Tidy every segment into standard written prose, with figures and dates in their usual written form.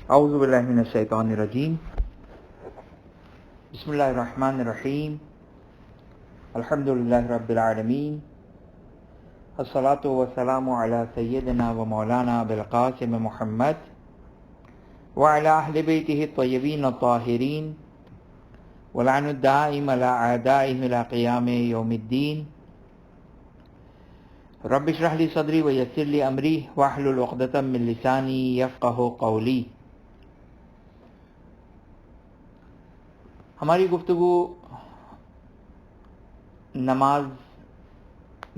اعوذ باللہ من الشیطان الرجیم بسم اللہ الرحمن الرحیم الحمد للہ رب العالمین الصلاۃ والسلام علی سیدنا و مولانا ابوالقاسم محمد وعلی اہل بیتہ الطیبین الطاہرین ولعن الدائم علی اعدائهم الی قیام یوم الدین رب اشرح لی صدری ویسر لی امری واحلل عقدۃ من لسانی یفقہوا قولی۔ ہماری گفتگو نماز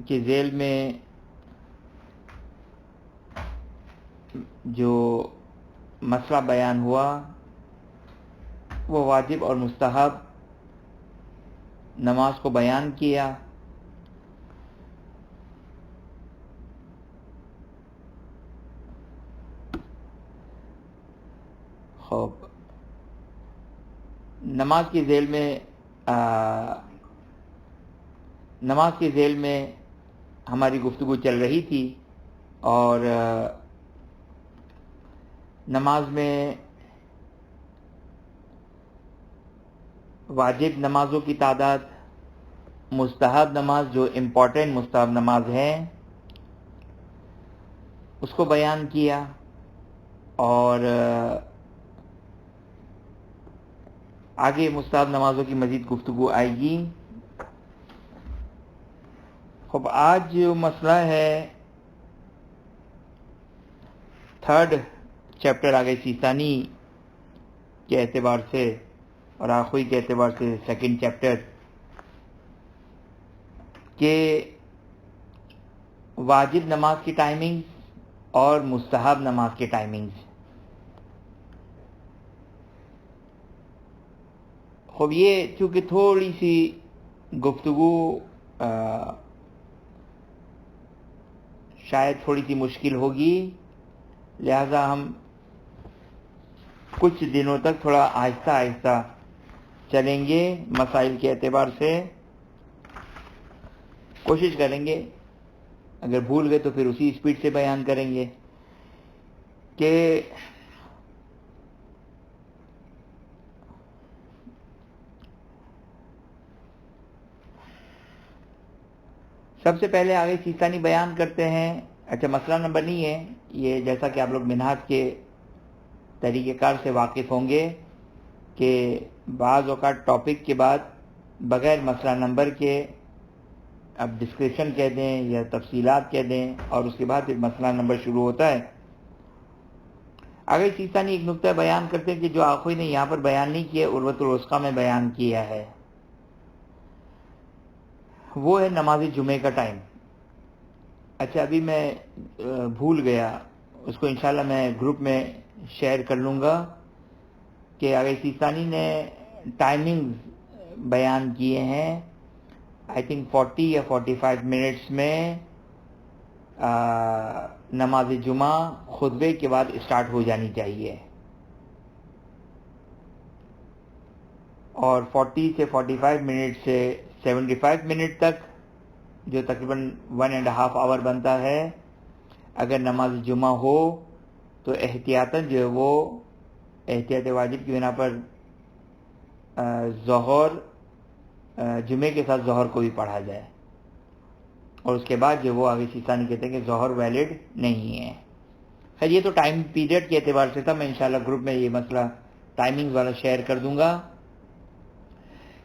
کے ذیل میں جو مسئلہ بیان ہوا وہ واجب اور مستحب نماز کو بیان کیا۔ خوب نماز کے ذیل میں ہماری گفتگو چل رہی تھی، اور نماز میں واجب نمازوں کی تعداد، مستحب نماز جو امپورٹنٹ مستحب نماز ہے اس کو بیان کیا، اور آگے مستحب نمازوں کی مزید گفتگو آئے گی۔ خب آج جو مسئلہ ہے تھرڈ چیپٹر آگے سیستانی کے اعتبار سے اور آخوی کے اعتبار سے سیکنڈ چیپٹر کہ واجب نماز کی ٹائمنگ اور مستحب نماز کی ٹائمنگز۔ خب یہ چونکہ تھوڑی سی گفتگو شاید تھوڑی سی مشکل ہوگی، لہذا ہم کچھ دنوں تک تھوڑا آہستہ آہستہ چلیں گے۔ مسائل کے اعتبار سے کوشش کریں گے، اگر بھول گئے تو پھر اسی سپیڈ سے بیان کریں گے کہ سب سے پہلے آگے سیستانی بیان کرتے ہیں۔ اچھا، مسئلہ نمبر نہیں ہے یہ، جیسا کہ آپ لوگ منہاج کے طریقہ کار سے واقف ہوں گے کہ بعض اوقات ٹاپک کے بعد بغیر مسئلہ نمبر کے اب ڈسکرپشن کہہ دیں یا تفصیلات کہہ دیں، اور اس کے بعد پھر مسئلہ نمبر شروع ہوتا ہے۔ آگے سیستانی ایک نقطہ بیان کرتے ہیں کہ جو آخوی نے یہاں پر بیان نہیں کیا، عروۃ الوثقیٰ میں بیان کیا ہے، وہ ہے نماز جمعے کا ٹائم۔ اچھا، ابھی میں بھول گیا، اس کو انشاءاللہ میں گروپ میں شیئر کر لوں گا کہ آگے سیستانی نے ٹائمنگ بیان کیے ہیں، آئی تھنک 40 یا 45 منٹس میں نماز جمعہ خطبے کے بعد اسٹارٹ ہو جانی چاہیے، اور 40 سے 45 منٹ سے 75 منٹ تک جو تقریباً 1.5 آور بنتا ہے، اگر نماز جمعہ ہو تو احتیاطاً جو ہے وہ احتیاط واجب کی بنا پر ظہر جمعے کے ساتھ ظہر کو بھی پڑھا جائے، اور اس کے بعد جو وہ آگے سیستانی کہتے ہیں کہ ظہر ویلڈ نہیں ہے۔ خیر، یہ تو ٹائم پیریڈ کے اعتبار سے تھا، میں انشاءاللہ گروپ میں یہ مسئلہ ٹائمنگ والا شیئر کر دوں گا،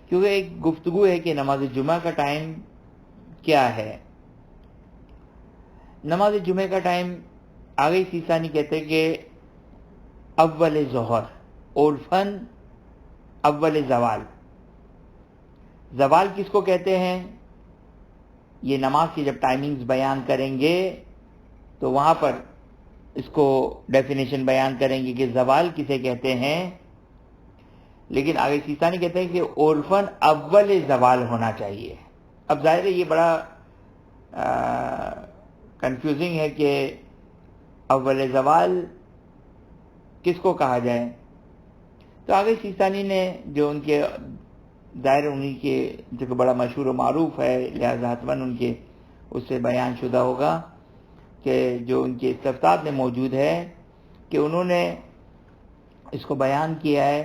کیونکہ ایک گفتگو ہے کہ نماز جمعہ کا ٹائم کیا ہے۔ نماز جمعہ کا ٹائم آگے سیستانی کہتے ہیں کہ اول ظہر، عرفاً اول زوال۔ زوال کس کو کہتے ہیں؟ یہ نماز کی جب ٹائمنگز بیان کریں گے تو وہاں پر اس کو ڈیفینیشن بیان کریں گے کہ زوال کسے کہتے ہیں، لیکن آگے سیستانی کہتے ہیں کہ عرفاً اول زوال ہونا چاہیے۔ اب ظاہر ہے یہ بڑا کنفیوزنگ ہے کہ اول زوال کس کو کہا جائے، تو آگے سیستانی نے جو ان کے ظاہر انہی کے جو کہ بڑا مشہور و معروف ہے، لہذا حتماً ان کے اس سے بیان شدہ ہوگا کہ جو ان کے استفتاء میں موجود ہے کہ انہوں نے اس کو بیان کیا ہے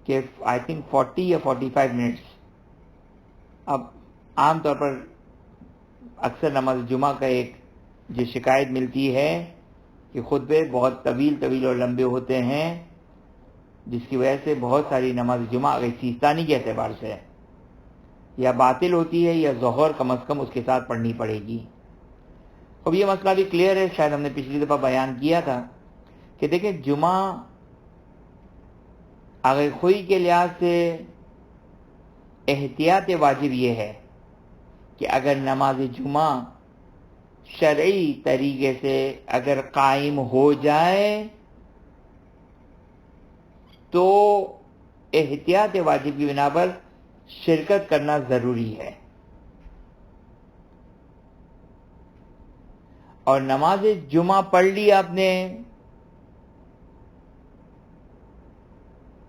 کہ آئی تھنک 40 یا 45 منٹس. اب عام طور پر اکثر نماز جمعہ کا ایک جو شکایت ملتی ہے کہ خطبے بہت طویل اور لمبے ہوتے ہیں، جس کی وجہ سے بہت ساری نماز جمعہ اگر سیستانی کے اعتبار سے یا باطل ہوتی ہے یا ظہر کم از کم اس کے ساتھ پڑھنی پڑے گی. اب یہ مسئلہ بھی کلیئر ہے، شاید ہم نے پچھلی دفعہ بیان کیا تھا کہ دیکھیں جمعہ آگے خوئی کے لحاظ سے احتیاط واجب یہ ہے کہ اگر نماز جمعہ شرعی طریقے سے اگر قائم ہو جائے تو احتیاط واجب کی بنا پر شرکت کرنا ضروری ہے. اور نماز جمعہ پڑھ لی آپ نے،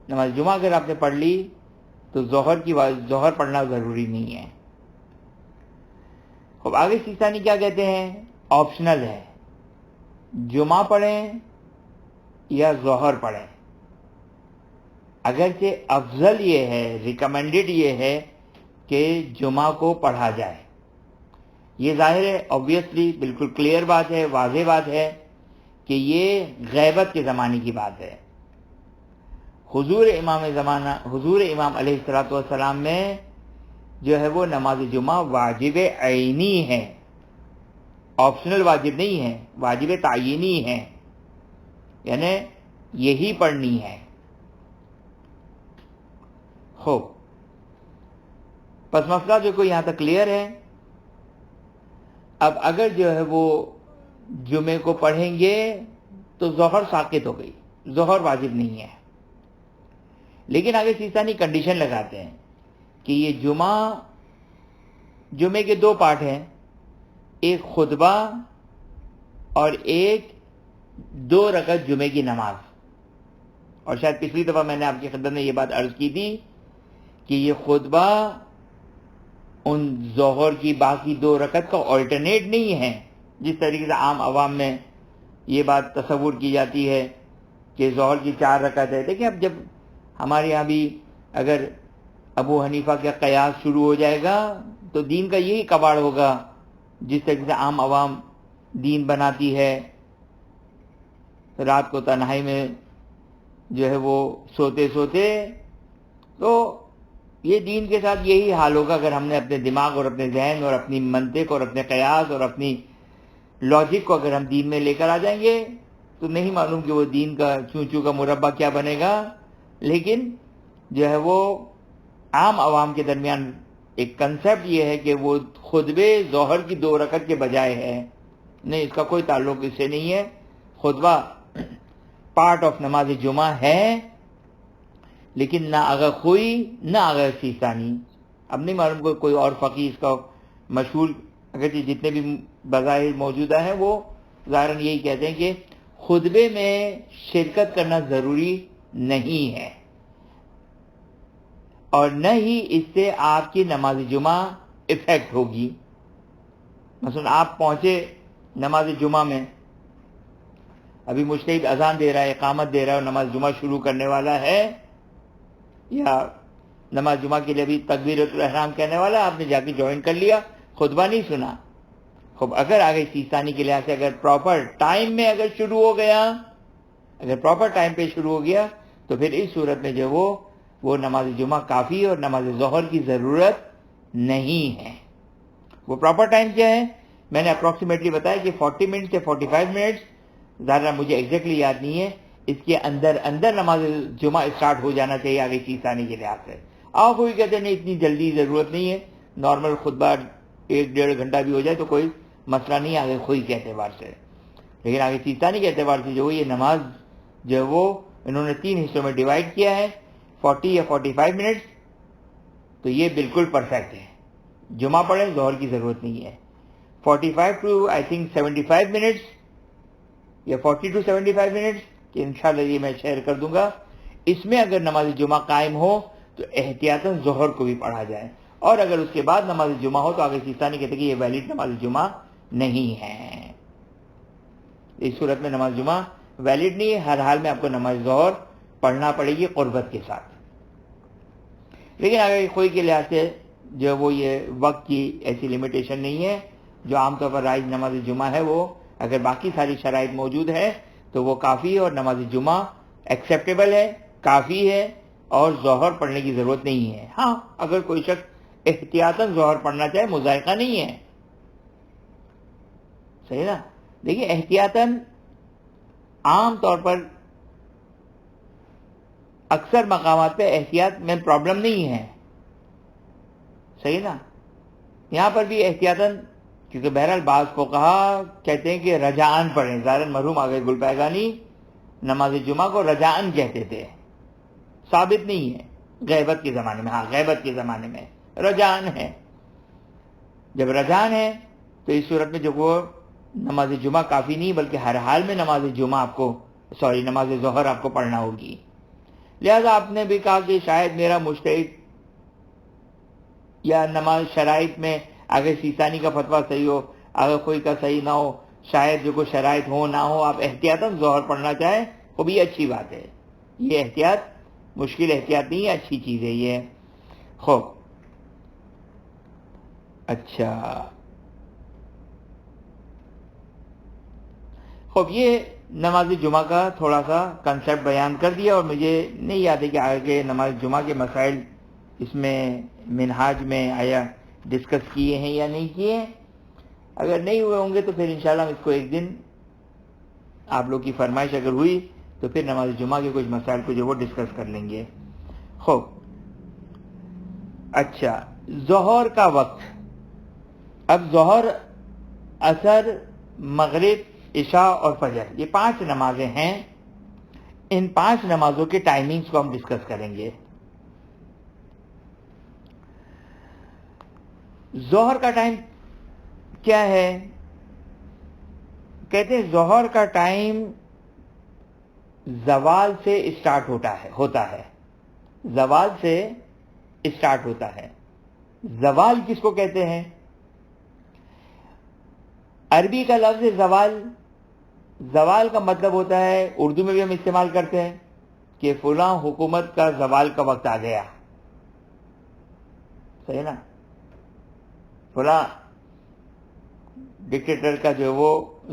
نماز جمعہ اگر آپ نے پڑھ لی تو ظہر پڑھنا ضروری نہیں ہے. اب آگے سیستانی کیا کہتے ہیں؟ آپشنل ہے، جمعہ پڑھیں یا ظہر پڑھیں. اگرچہ افضل یہ ہے، ریکمینڈڈ یہ ہے کہ جمعہ کو پڑھا جائے. یہ ظاہر ہے، obviously بالکل کلیئر بات ہے، واضح بات ہے کہ یہ غیبت کے زمانے کی بات ہے. حضور امام علیہ السلام میں جو ہے وہ نماز جمعہ واجب عینی ہے، آپشنل واجب نہیں ہے، واجب تعینی ہے، یعنی یہی پڑھنی ہے. خوب، پس مسئلہ جو کوئی یہاں تک کلیئر ہے. اب اگر جو ہے وہ جمعے کو پڑھیں گے تو ظہر ساقط ہو گئی، ظہر واجب نہیں ہے. لیکن آگے سیستانی کنڈیشن لگاتے ہیں کہ یہ جمعے کے دو پارٹ ہیں، ایک خطبہ اور ایک 2 رکعت جمعے کی نماز. اور شاید پچھلی دفعہ میں نے آپ کی خدمت میں یہ بات عرض کی تھی کہ یہ خطبہ ان ظہر کی باقی 2 رکعت کا آلٹرنیٹ نہیں ہے، جس طریقے سے عام عوام میں یہ بات تصور کی جاتی ہے کہ ظہر کی 4 رکعت ہے. دیکھیں اب جب ہمارے یہاں بھی اگر ابو حنیفہ کا قیاس شروع ہو جائے گا تو دین کا یہی کباڑ ہوگا، جس طریقے سے عام عوام دین بناتی ہے، رات کو تنہائی میں جو ہے وہ سوتے تو یہ دین کے ساتھ یہی حال ہوگا اگر ہم نے اپنے دماغ اور اپنے ذہن اور اپنی منطق اور اپنے قیاس اور اپنی لاجک کو اگر ہم دین میں لے کر آ جائیں گے تو نہیں معلوم کہ وہ دین کا چونچو کا مربع کیا بنے گا. لیکن جو ہے وہ عام عوام کے درمیان ایک کنسیپٹ یہ ہے کہ وہ خطبے ظہر کی 2 رکعت کے بجائے ہے. نہیں، اس کا کوئی تعلق اس سے نہیں ہے. خطبہ پارٹ آف نماز جمعہ ہے، لیکن نہ اگر خوئی نہ اگر سیستانی. اب نہیں معلوم کوئی اور فقیہ اس کا مشہور اگرچہ جتنے بھی بظاہر موجودہ ہیں وہ ظاہراً یہی کہتے ہیں کہ خطبے میں شرکت کرنا ضروری نہیں ہے اور نہ ہی اس سے آپ کی نماز جمعہ افیکٹ ہوگی. مثلا آپ پہنچے نماز جمعہ میں، ابھی مجتہد اذان دے رہا ہے، اقامت دے رہا ہے اور نماز جمعہ شروع کرنے والا ہے، یا نماز جمعہ کے لیے ابھی تکبیرۃ الاحرام کہنے والا، آپ نے جا کے جوائن کر لیا، خطبہ نہیں سنا. خب اگر آگے سیستانی کے لحاظ سے اگر پراپر ٹائم میں اگر شروع ہو گیا، اگر پراپر ٹائم پہ شروع ہو گیا تو پھر اس صورت میں جو وہ نماز جمعہ کافی اور نماز ظہر کی ضرورت نہیں ہے. وہ پراپر ٹائم کیا ہے میں نے اپروکسیمیٹلی بتایا کہ 40 منٹ سے 45 منٹ، ذرا مجھے ایگزیکٹلی یاد نہیں ہے، اس کے اندر نماز جمعہ اسٹارٹ ہو جانا چاہیے آگے سیستانی کے لحاظ سے. آپ کوئی کہتے ہیں نہیں اتنی جلدی ضرورت نہیں ہے، نارمل خطبہ 1-1.5 گھنٹہ بھی ہو جائے تو کوئی مسئلہ نہیں آگے خوئی کے اعتبار سے. لیکن آگے سیستانی کے اعتبار سے جو یہ نماز جو وہ انہوں نے 3 حصوں میں ڈیوائڈ کیا ہے، 40 یا 45 منٹس، تو یہ بالکل پرفیکٹ ہے. جمعہ پڑھیں، ظہر کی ضرورت نہیں ہے. 45 ٹو آئی تھنک 75 منٹس یا 40 ٹو 75 منٹس کہ انشاءاللہ یہ میں شیئر کر دوں گا. اس میں اگر نماز جمعہ قائم ہو تو احتیاطاً ظہر کو بھی پڑھا جائے، اور اگر اس کے بعد نماز جمعہ ہو تو آگے سیستانی کہتے ہیں کہ یہ ویلڈ نماز جمعہ نہیں ہے. اس صورت میں نماز جمعہ ویلڈ نہیں ہے، ہر حال میں آپ کو نماز ظہر پڑھنا پڑے گی قربت کے ساتھ. لیکن اگر کوئی کے لحاظ سے جو وہ یہ وقت کی ایسی لمیٹیشن نہیں ہے، جو عام طور پر رائج نماز جمعہ ہے، وہ اگر باقی ساری شرائط موجود ہے تو وہ کافی ہے، اور نماز جمعہ ایکسیپٹیبل ہے، کافی ہے، اور ظہر پڑھنے کی ضرورت نہیں ہے. ہاں اگر کوئی شخص احتیاطاً ظہر پڑھنا چاہے مذائقہ نہیں ہے. صحیح نا؟ دیکھیے احتیاطاً عام طور پر اکثر مقامات پہ احتیاط میں پرابلم نہیں ہے. صحیح نا؟ یہاں پر بھی احتیاطاً، کیونکہ بہرحال بعض فقہا کہتے ہیں کہ رجعان پڑھیں. ظاہراً مرحوم آگے گل پیگانی نماز جمعہ کو رجعان کہتے تھے، ثابت نہیں ہے غیبت کے زمانے میں. ہاں غیبت کے زمانے میں رجعان ہے. جب رجعان ہے تو اس صورت میں جو وہ نماز جمعہ کافی نہیں، بلکہ ہر حال میں نماز جمعہ آپ کو نماز ظہر آپ کو پڑھنا ہوگی. لہذا آپ نے بھی کہا کہ شاید میرا مجتہد یا نماز شرائط میں اگر سیستانی کا فتویٰ صحیح ہو، اگر کوئی کا صحیح نہ ہو، شاید جو کوئی شرائط ہو نہ ہو، آپ احتیاطاً ظہر پڑھنا چاہیں وہ بھی اچھی بات ہے. یہ احتیاط مشکل احتیاط نہیں ہے، اچھی چیز ہے یہ. خوب اچھا، خوب یہ نماز جمعہ کا تھوڑا سا کنسیپٹ بیان کر دیا، اور مجھے نہیں یاد ہے کہ آگے نماز جمعہ کے مسائل اس میں منہاج میں آیا ڈسکس کیے ہیں یا نہیں کیے ہیں. اگر نہیں ہوئے ہوں گے تو پھر انشاءاللہ ہم اس کو ایک دن آپ لوگ کی فرمائش اگر ہوئی تو پھر نماز جمعہ کے کچھ مسائل کو جو وہ ڈسکس کر لیں گے. خوب اچھا، ظہر کا وقت. اب ظہر، عصر، مغرب، عشاء اور فجر، یہ 5 نمازیں ہیں. ان 5 نمازوں کے ٹائمنگز کو ہم ڈسکس کریں گے. ظہر کا ٹائم کیا ہے؟ کہتے ہیں ظہر کا ٹائم زوال سے اسٹارٹ ہوتا ہے. زوال سے اسٹارٹ ہوتا ہے. زوال کس کو کہتے ہیں؟ عربی کا لفظ زوال، زوال کا مطلب ہوتا ہے، اردو میں بھی ہم استعمال کرتے ہیں کہ فلاں حکومت کا زوال کا وقت آ گیا. صحیح نا؟ فلاں ڈکٹیٹر کا جو وہ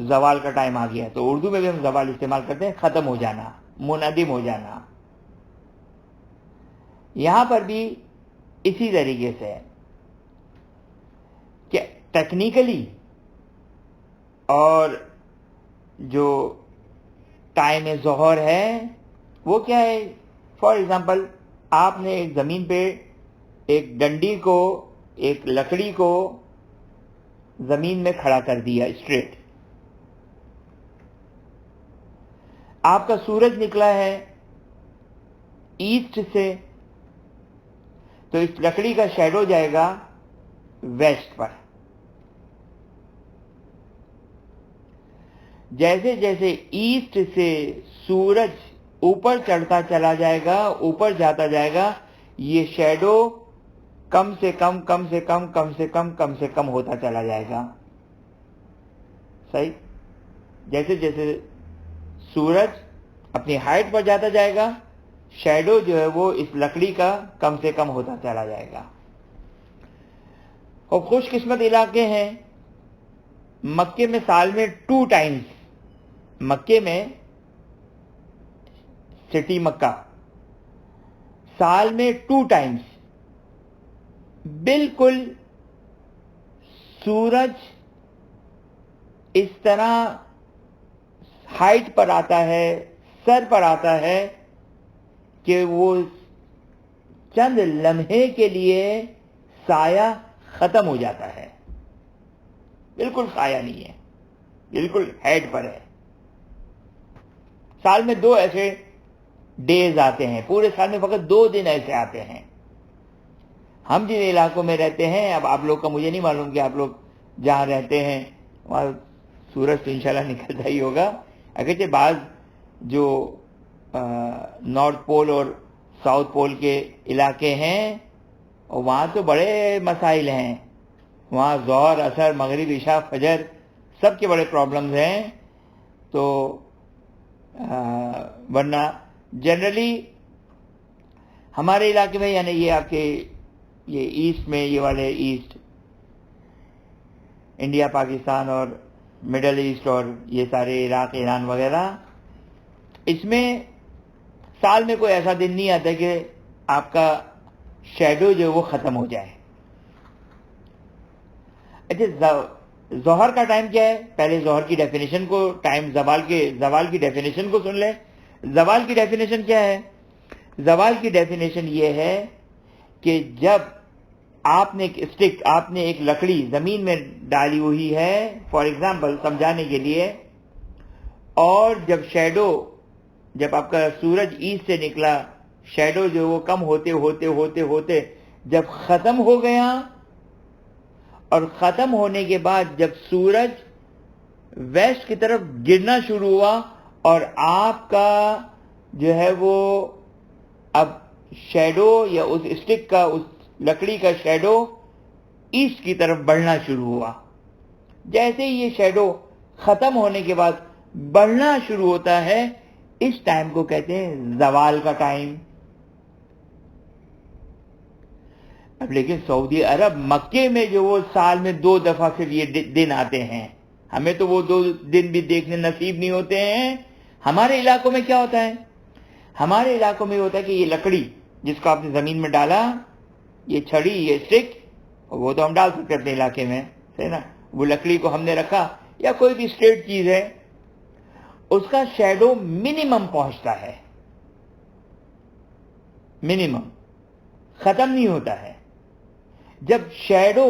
زوال کا ٹائم آ گیا. تو اردو میں بھی ہم زوال استعمال کرتے ہیں، ختم ہو جانا، منہدم ہو جانا. یہاں پر بھی اسی طریقے سے کہ ٹیکنیکلی اور جو ٹائم ظہر ہے وہ کیا ہے؟ فار ایگزامپل آپ نے ایک زمین پہ ایک ڈنڈی کو، ایک لکڑی کو زمین میں کھڑا کر دیا اسٹریٹ. آپ کا سورج نکلا ہے ایسٹ سے، تو اس لکڑی کا شیڈو جائے گا ویسٹ پر. جیسے جیسے ایسٹ سے سورج اوپر چڑھتا چلا جائے گا، اوپر جاتا جائے گا، یہ شیڈو کم سے کم کم سے کم کم سے کم کم سے کم ہوتا چلا جائے گا. صحیح؟ جیسے جیسے سورج اپنی ہائٹ پر جاتا جائے گا، شیڈو جو ہے وہ اس لکڑی کا کم سے کم ہوتا چلا جائے گا. اور خوش قسمت علاقے ہیں مکے میں سال میں 2 ٹائمز، مکے میں سٹی مکہ سال میں 2 ٹائمز بالکل سورج اس طرح ہائٹ پر آتا ہے، سر پر آتا ہے کہ وہ چند لمحے کے لیے سایہ ختم ہو جاتا ہے. بالکل سایہ نہیں ہے، بالکل ہیڈ پر ہے. سال میں 2 ایسے ڈیز آتے ہیں، پورے سال میں فقط 2 دن ایسے آتے ہیں. ہم جن علاقوں میں رہتے ہیں، اب آپ لوگ کا مجھے نہیں معلوم کہ آپ لوگ جہاں رہتے ہیں وہاں سورج تو انشاءاللہ نکلتا ہی ہوگا. اگرچہ بعض جو نارتھ پول اور ساؤتھ پول کے علاقے ہیں وہاں تو بڑے مسائل ہیں، وہاں ظہر، عصر، مغرب، عشاء، فجر سب کے بڑے پرابلمز ہیں. تو ورنہ جنرلی ہمارے علاقے میں، یعنی یہ آپ کے یہ ایسٹ میں، یہ والے ایسٹ انڈیا پاکستان اور مڈل ایسٹ اور یہ سارے عراق ایران وغیرہ، اس میں سال میں کوئی ایسا دن نہیں آتا کہ آپ کا شیڈو جو وہ ختم ہو جائے. اچھا، ظہر کا ٹائم کیا ہے؟ پہلے ظہر کی ڈیفینیشن کو، ٹائم زوال کی ڈیفینیشن کو سن لیں. زوال کی ڈیفینیشن کیا ہے؟ زوال کی ڈیفینیشن یہ ہے کہ جب آپ نے ایک اسٹک، آپ نے ایک لکڑی زمین میں ڈالی ہوئی ہے، فار ایگزامپل سمجھانے کے لیے، اور جب شیڈو، جب آپ کا سورج ایسٹ سے نکلا، شیڈو جو وہ کم ہوتے ہوتے ہوتے ہوتے جب ختم ہو گیا، اور ختم ہونے کے بعد جب سورج ویسٹ کی طرف گرنا شروع ہوا، اور آپ کا جو ہے وہ اب شیڈو یا اس اسٹک کا، اس لکڑی کا شیڈو ایسٹ کی طرف بڑھنا شروع ہوا. جیسے ہی یہ شیڈو ختم ہونے کے بعد بڑھنا شروع ہوتا ہے، اس ٹائم کو کہتے ہیں زوال کا ٹائم. اب لیکن سعودی عرب، مکے میں جو وہ سال میں 2 دفعہ صرف یہ دن آتے ہیں، ہمیں تو وہ 2 دن بھی دیکھنے نصیب نہیں ہوتے ہیں. ہمارے علاقوں میں کیا ہوتا ہے؟ ہمارے علاقوں میں ہوتا ہے کہ یہ لکڑی جس کو آپ نے زمین میں ڈالا، یہ چھڑی، یہ اسٹک، وہ تو ہم ڈال سکتے اپنے علاقے میں، صحیح نا، وہ لکڑی کو ہم نے رکھا، یا کوئی بھی اسٹریٹ چیز ہے، اس کا شیڈو منیمم پہنچتا ہے، منیمم، ختم نہیں ہوتا ہے. جب شیڈو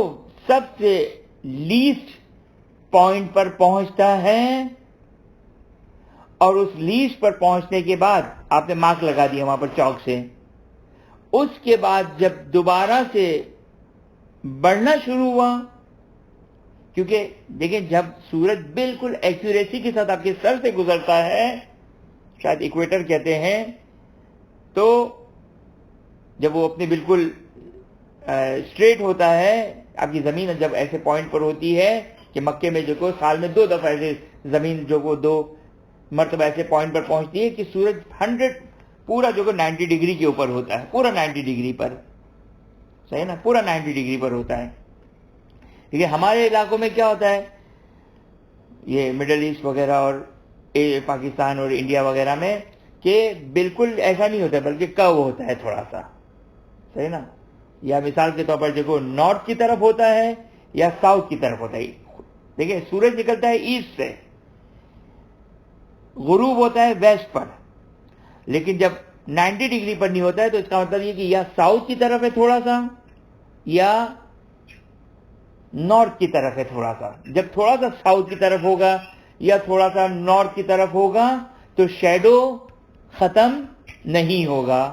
سب سے لیسٹ پوائنٹ پر پہنچتا ہے، اور اس لیسٹ پر پہنچنے کے بعد آپ نے مارک لگا دیا وہاں پر چاک سے، اس کے بعد جب دوبارہ سے بڑھنا شروع ہوا، کیونکہ دیکھیں جب سورج بالکل ایکوریسی کے ساتھ آپ کے سر سے گزرتا ہے، شاید ایکویٹر کہتے ہیں، تو جب وہ اپنے بالکل اسٹریٹ ہوتا ہے، آپ کی زمین جب ایسے پوائنٹ پر ہوتی ہے کہ مکے میں جو کو سال میں 2 دفعہ ایسے زمین جو کو 2 مرتبہ ایسے پوائنٹ پر پہنچتی ہے کہ سورج 100 پورا جو کو 90 ڈگری کے اوپر ہوتا ہے، پورا 90 ڈگری پر، صحیح نا، پورا 90 ڈگری پر ہوتا ہے. کیونکہ ہمارے علاقوں میں کیا ہوتا ہے، یہ مڈل ایسٹ وغیرہ اور پاکستان اور انڈیا وغیرہ میں، کہ بالکل ایسا نہیں ہوتا، بلکہ کو ہوتا ہے تھوڑا سا، صحیح نا. یا مثال کے طور پر جو نارتھ کی طرف ہوتا ہے یا ساؤتھ کی طرف ہوتا ہے. دیکھیں سورج نکلتا ہے ایسٹ سے، غروب ہوتا ہے ویسٹ پر، لیکن جب 90 ڈگری پر نہیں ہوتا ہے تو اس کا مطلب یہ کہ یا ساؤتھ کی طرف ہے تھوڑا سا، یا نارتھ کی طرف ہے تھوڑا سا. جب تھوڑا سا ساؤتھ کی طرف ہوگا یا تھوڑا سا نارتھ کی طرف ہوگا تو شیڈو ختم نہیں ہوگا.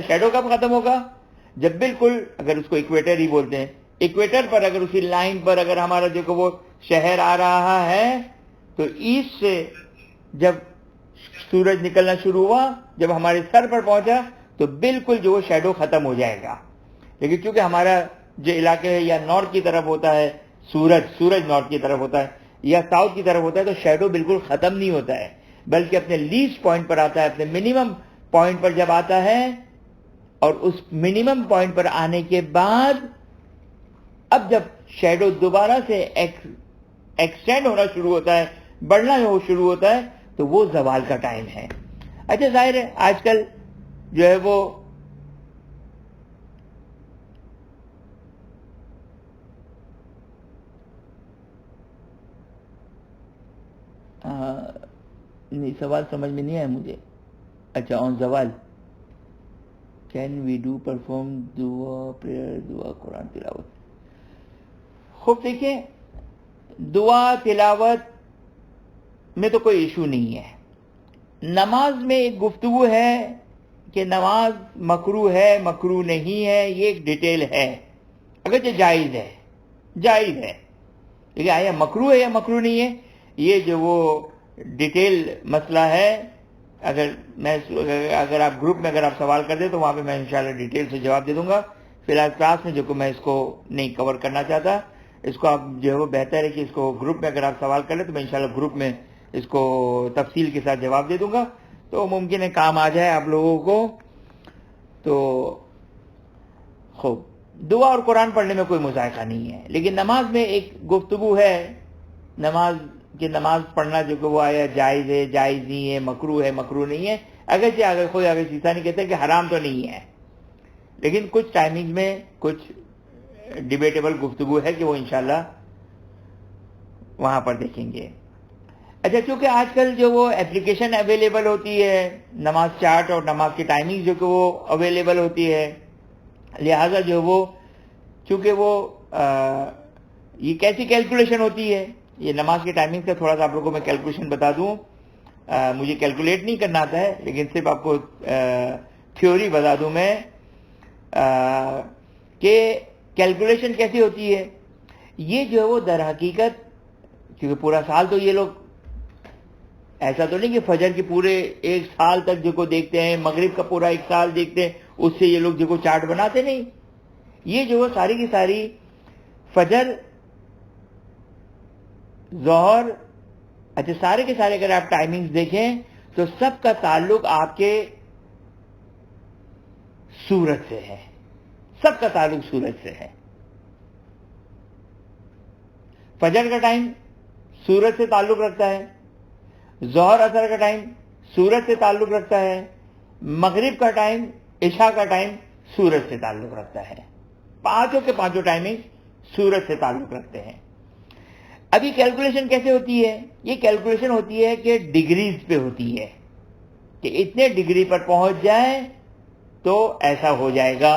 شیڈو کب ختم ہوگا؟ جب بالکل، اگر اس کو ایکویٹر ہی بولتے ہیں، ایکویٹر پر اگر اسی لائن پر اگر ہمارا جو کہ وہ شہر آ رہا ہے، تو ایسٹ سے جب سورج نکلنا شروع ہوا، جب ہمارے سر پر پہنچا تو بالکل جو وہ شیڈو ختم ہو جائے گا. لیکن کیونکہ ہمارا جو علاقے ہے یا نارتھ کی طرف ہوتا ہے، سورج نارتھ کی طرف ہوتا ہے یا ساؤتھ کی طرف ہوتا ہے، تو شیڈو بالکل ختم نہیں ہوتا ہے، بلکہ اپنے لیسٹ پوائنٹ پر آتا ہے، اپنے منیمم پوائنٹ پر جب آتا ہے، اور اس منیمم پوائنٹ پر آنے کے بعد اب جب شیڈو دوبارہ سے ایکسٹینڈ ہونا شروع ہوتا ہے، بڑھنا شروع ہوتا ہے، تو وہ زوال کا ٹائم ہے. اچھا ظاہر ہے آج کل جو ہے وہ نہیں، سوال سمجھ میں نہیں آیا مجھے. اچھا، آن زوال کین وی ڈو پرفارم دعا، پریئر، دعا، قرآن تلاوت؟ خوب دیکھیں، دعا تلاوت میں تو کوئی ایشو نہیں ہے. نماز میں ایک گفتگو ہے کہ نماز مکروہ ہے، مکروہ نہیں ہے، یہ ایک ڈیٹیل ہے، اگرچہ جائز ہے، جائز ہے، لیکن آیا مکروہ ہے یا مکروہ نہیں ہے، یہ جو وہ ڈیٹیل مسئلہ ہے. اگر آپ گروپ میں اگر آپ سوال کر دیں تو وہاں پہ میں انشاءاللہ ڈیٹیل سے جواب دے دوں گا. فی الحال کلاس میں جو کہ میں اس کو نہیں کور کرنا چاہتا، اس کو آپ جو ہے وہ بہتر ہے کہ اس کو گروپ میں اگر آپ سوال کر لیں تو میں انشاءاللہ گروپ میں اس کو تفصیل کے ساتھ جواب دے دوں گا. تو ممکن ہے کام آ جائے آپ لوگوں کو. تو خوب دعا اور قرآن پڑھنے میں کوئی مذائقہ نہیں ہے، لیکن نماز میں ایک گفتگو ہے. نماز پڑھنا جو کہ وہ آیا جائز ہے، جائز نہیں ہے، مکروہ ہے، مکروہ نہیں ہے. اگرچہ اگر کوئی سیسا نہیں کہتے کہ حرام تو نہیں ہے، لیکن کچھ ٹائمنگ میں کچھ ڈیبیٹیبل گفتگو ہے کہ وہ انشاءاللہ وہاں پر دیکھیں گے. اچھا، چونکہ آج کل جو وہ اپلیکیشن اویلیبل ہوتی ہے، نماز چارٹ اور نماز کی ٹائمنگ جو کہ وہ اویلیبل ہوتی ہے، لہٰذا جو وہ چونکہ وہ یہ کیسی کیلکولیشن ہوتی ہے، یہ نماز کی ٹائمنگ کا تھوڑا سا آپ لوگوں کو میں کیلکولیشن بتا دوں. مجھے کیلکولیٹ نہیں کرنا آتا ہے، لیکن صرف آپ کو تھیوری بتا دوں میں کہ کیلکولیشن کیسی ہوتی ہے. یہ جو ہے وہ در حقیقت کیونکہ پورا سال تو یہ لوگ ایسا تو نہیں کہ فجر کے پورے ایک سال تک جو کو دیکھتے ہیں، مغرب کا پورا ایک سال دیکھتے ہیں، اس سے یہ لوگ جو کو چارٹ بناتے نہیں. یہ جو ہے ساری کی ساری فجر، ظہر، اچھا سارے کے سارے اگر آپ ٹائمنگز دیکھیں تو سب کا تعلق آپ کے سورج سے ہے. سب کا تعلق سورج سے ہے. فجر کا ٹائم سورج سے تعلق رکھتا ہے، ظہر اثر کا ٹائم سورج سے تعلق رکھتا ہے، مغرب کا ٹائم، عشاء کا ٹائم سورج سے تعلق رکھتا ہے. پانچوں کے پانچوں ٹائمنگ سورج سے تعلق رکھتے ہیں. ابھی کیلکولیشن کیسے ہوتی ہے؟ یہ کیلکولیشن ہوتی ہے کہ ڈگریز پہ ہوتی ہے کہ اتنے ڈگری پر پہنچ جائیں تو ایسا ہو جائے گا،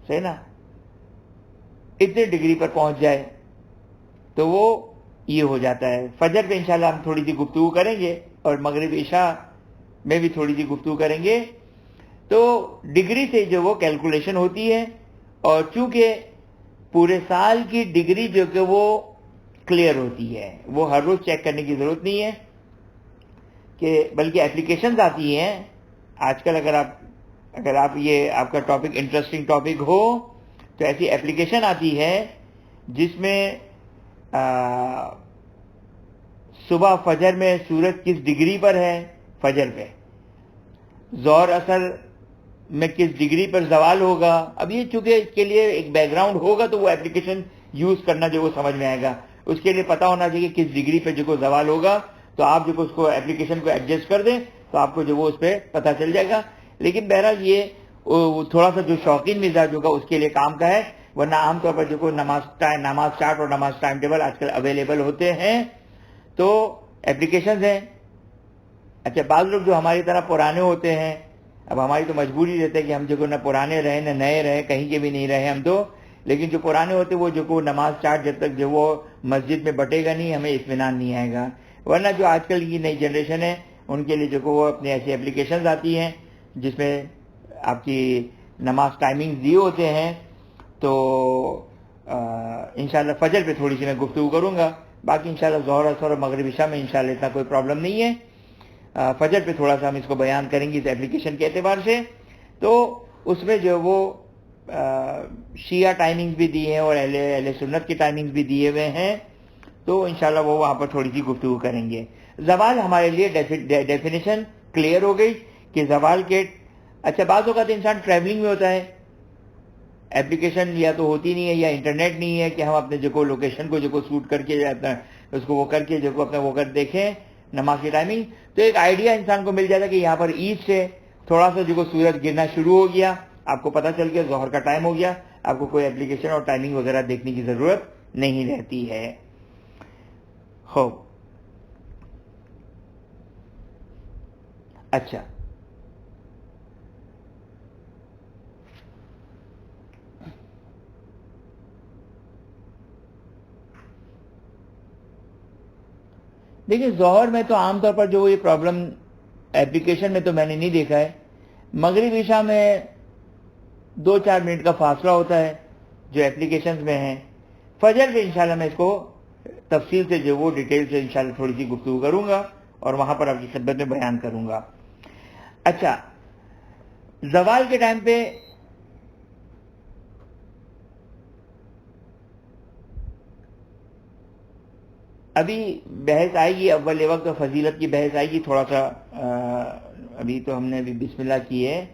صحیح نا؟ اتنے ڈگری پر پہنچ جائے تو وہ یہ ہو جاتا ہے. فجر پہ انشاءاللہ ہم تھوڑی سی گفتگو کریں گے اور مغرب عشاء میں بھی تھوڑی سی گفتگو کریں گے. تو ڈگری سے جو وہ کیلکولیشن ہوتی ہے، اور چونکہ پورے سال کی ڈگری جو کہ وہ کلیئر ہوتی ہے، وہ ہر روز چیک کرنے کی ضرورت نہیں ہے کہ بلکہ اپلیکیشنز آتی ہیں آج کل. اگر آپ یہ آپ کا ٹاپک انٹرسٹنگ ٹاپک ہو تو ایسی اپلیکیشن آتی ہے جس میں صبح فجر میں سورج کس ڈگری پر ہے فجر پہ، ظہر اثر میں کس ڈگری پر زوال ہوگا. اب یہ چونکہ اس کے لیے ایک بیک گراؤنڈ ہوگا تو وہ اپلیکیشن یوز کرنا جو وہ سمجھ میں آئے گا. اس کے لیے پتا ہونا چاہیے کس ڈگری پہ جو کو زوال ہوگا، تو آپ جو اس کو اپلیکیشن کو ایڈجسٹ کر دیں تو آپ کو جو وہ اس پہ پتا چل جائے گا. لیکن بہرحال یہ تھوڑا سا جو شوقین مزاج ہوگا اس کے لیے کام کا ہے، ورنہ عام طور پر جو کو نماز چارٹ اور نماز ٹائم ٹیبل آج کل اویلیبل ہوتے ہیں تو اپلیکیشنز ہیں. اچھا، بعض لوگ جو ہماری طرح پرانے ہوتے ہیں، اب ہماری تو مجبوری رہتے ہے کہ ہم جو نہ پرانے رہیں نہ نئے رہیں، کہیں کے بھی نہیں رہے ہم تو، لیکن جو پرانے ہوتے وہ جو کو نماز چارٹ جب تک جو وہ مسجد میں بٹے گا نہیں ہمیں اطمینان نہیں آئے گا. ورنہ جو آج کل کی نئی جنریشن ہے ان کے لیے جو کو وہ اپنی ایسی اپلیکیشنز آتی ہیں جس میں آپ کی نماز ٹائمنگ دیے ہوتے ہیں. تو انشاءاللہ فجر پہ تھوڑی سی میں گفتگو کروں گا، باقی انشاءاللہ ظہر اثر اور مغرب عشاء میں انشاءاللہ اتنا کوئی پرابلم نہیں ہے. فجر پہ تھوڑا سا ہم اس کو بیان کریں گے اس اپلیکیشن کے اعتبار سے. تو اس میں جو وہ شیعہ ٹائمنگز بھی دی ہیں اور اہل سنت کی ٹائمنگز بھی دیے ہوئے ہیں، تو انشاءاللہ وہ وہاں پر تھوڑی سی گفتگو کریں گے. زوال ہمارے لیے ڈیفینیشن کلیئر ہو گئی کہ زوال کے اچھا بعض اوقات انسان ٹریولنگ میں ہوتا ہے، اپلیکیشن یا تو ہوتی نہیں ہے یا انٹرنیٹ نہیں ہے کہ ہم اپنے جو کو لوکیشن کو جو کو سوٹ کر کے اس کو وہ کر کے جو کو اپنا وہ کر دیکھیں نماز کی ٹائمنگ. تو ایک آئیڈیا انسان کو مل جاتا ہے کہ یہاں پر عید سے تھوڑا سا جو کو سورج گرنا شروع ہو گیا، آپ کو پتہ چل گیا ظہر کا ٹائم ہو گیا، آپ کو کوئی اپلیکیشن اور ٹائمنگ وغیرہ دیکھنے کی ضرورت نہیں رہتی ہے. خوب اچھا، دیکھیں ظہر میں تو عام طور پر جو یہ پرابلم اپلیکیشن میں تو میں نے نہیں دیکھا ہے. مغرب عشاء میں 2-4 منٹ کا فاصلہ ہوتا ہے جو اپلیکیشنز میں ہیں. فجر پہ انشاءاللہ میں اس کو تفصیل سے جو وہ ڈیٹیل سے انشاءاللہ تھوڑی سی گفتگو کروں گا اور وہاں پر آپ کی خدمت میں بیان کروں گا. اچھا، زوال کے ٹائم پہ ابھی بحث آئے گی، اول وقت فضیلت کی بحث آئے گی، تھوڑا سا ابھی تو ہم نے ابھی بسم اللہ کی ہے.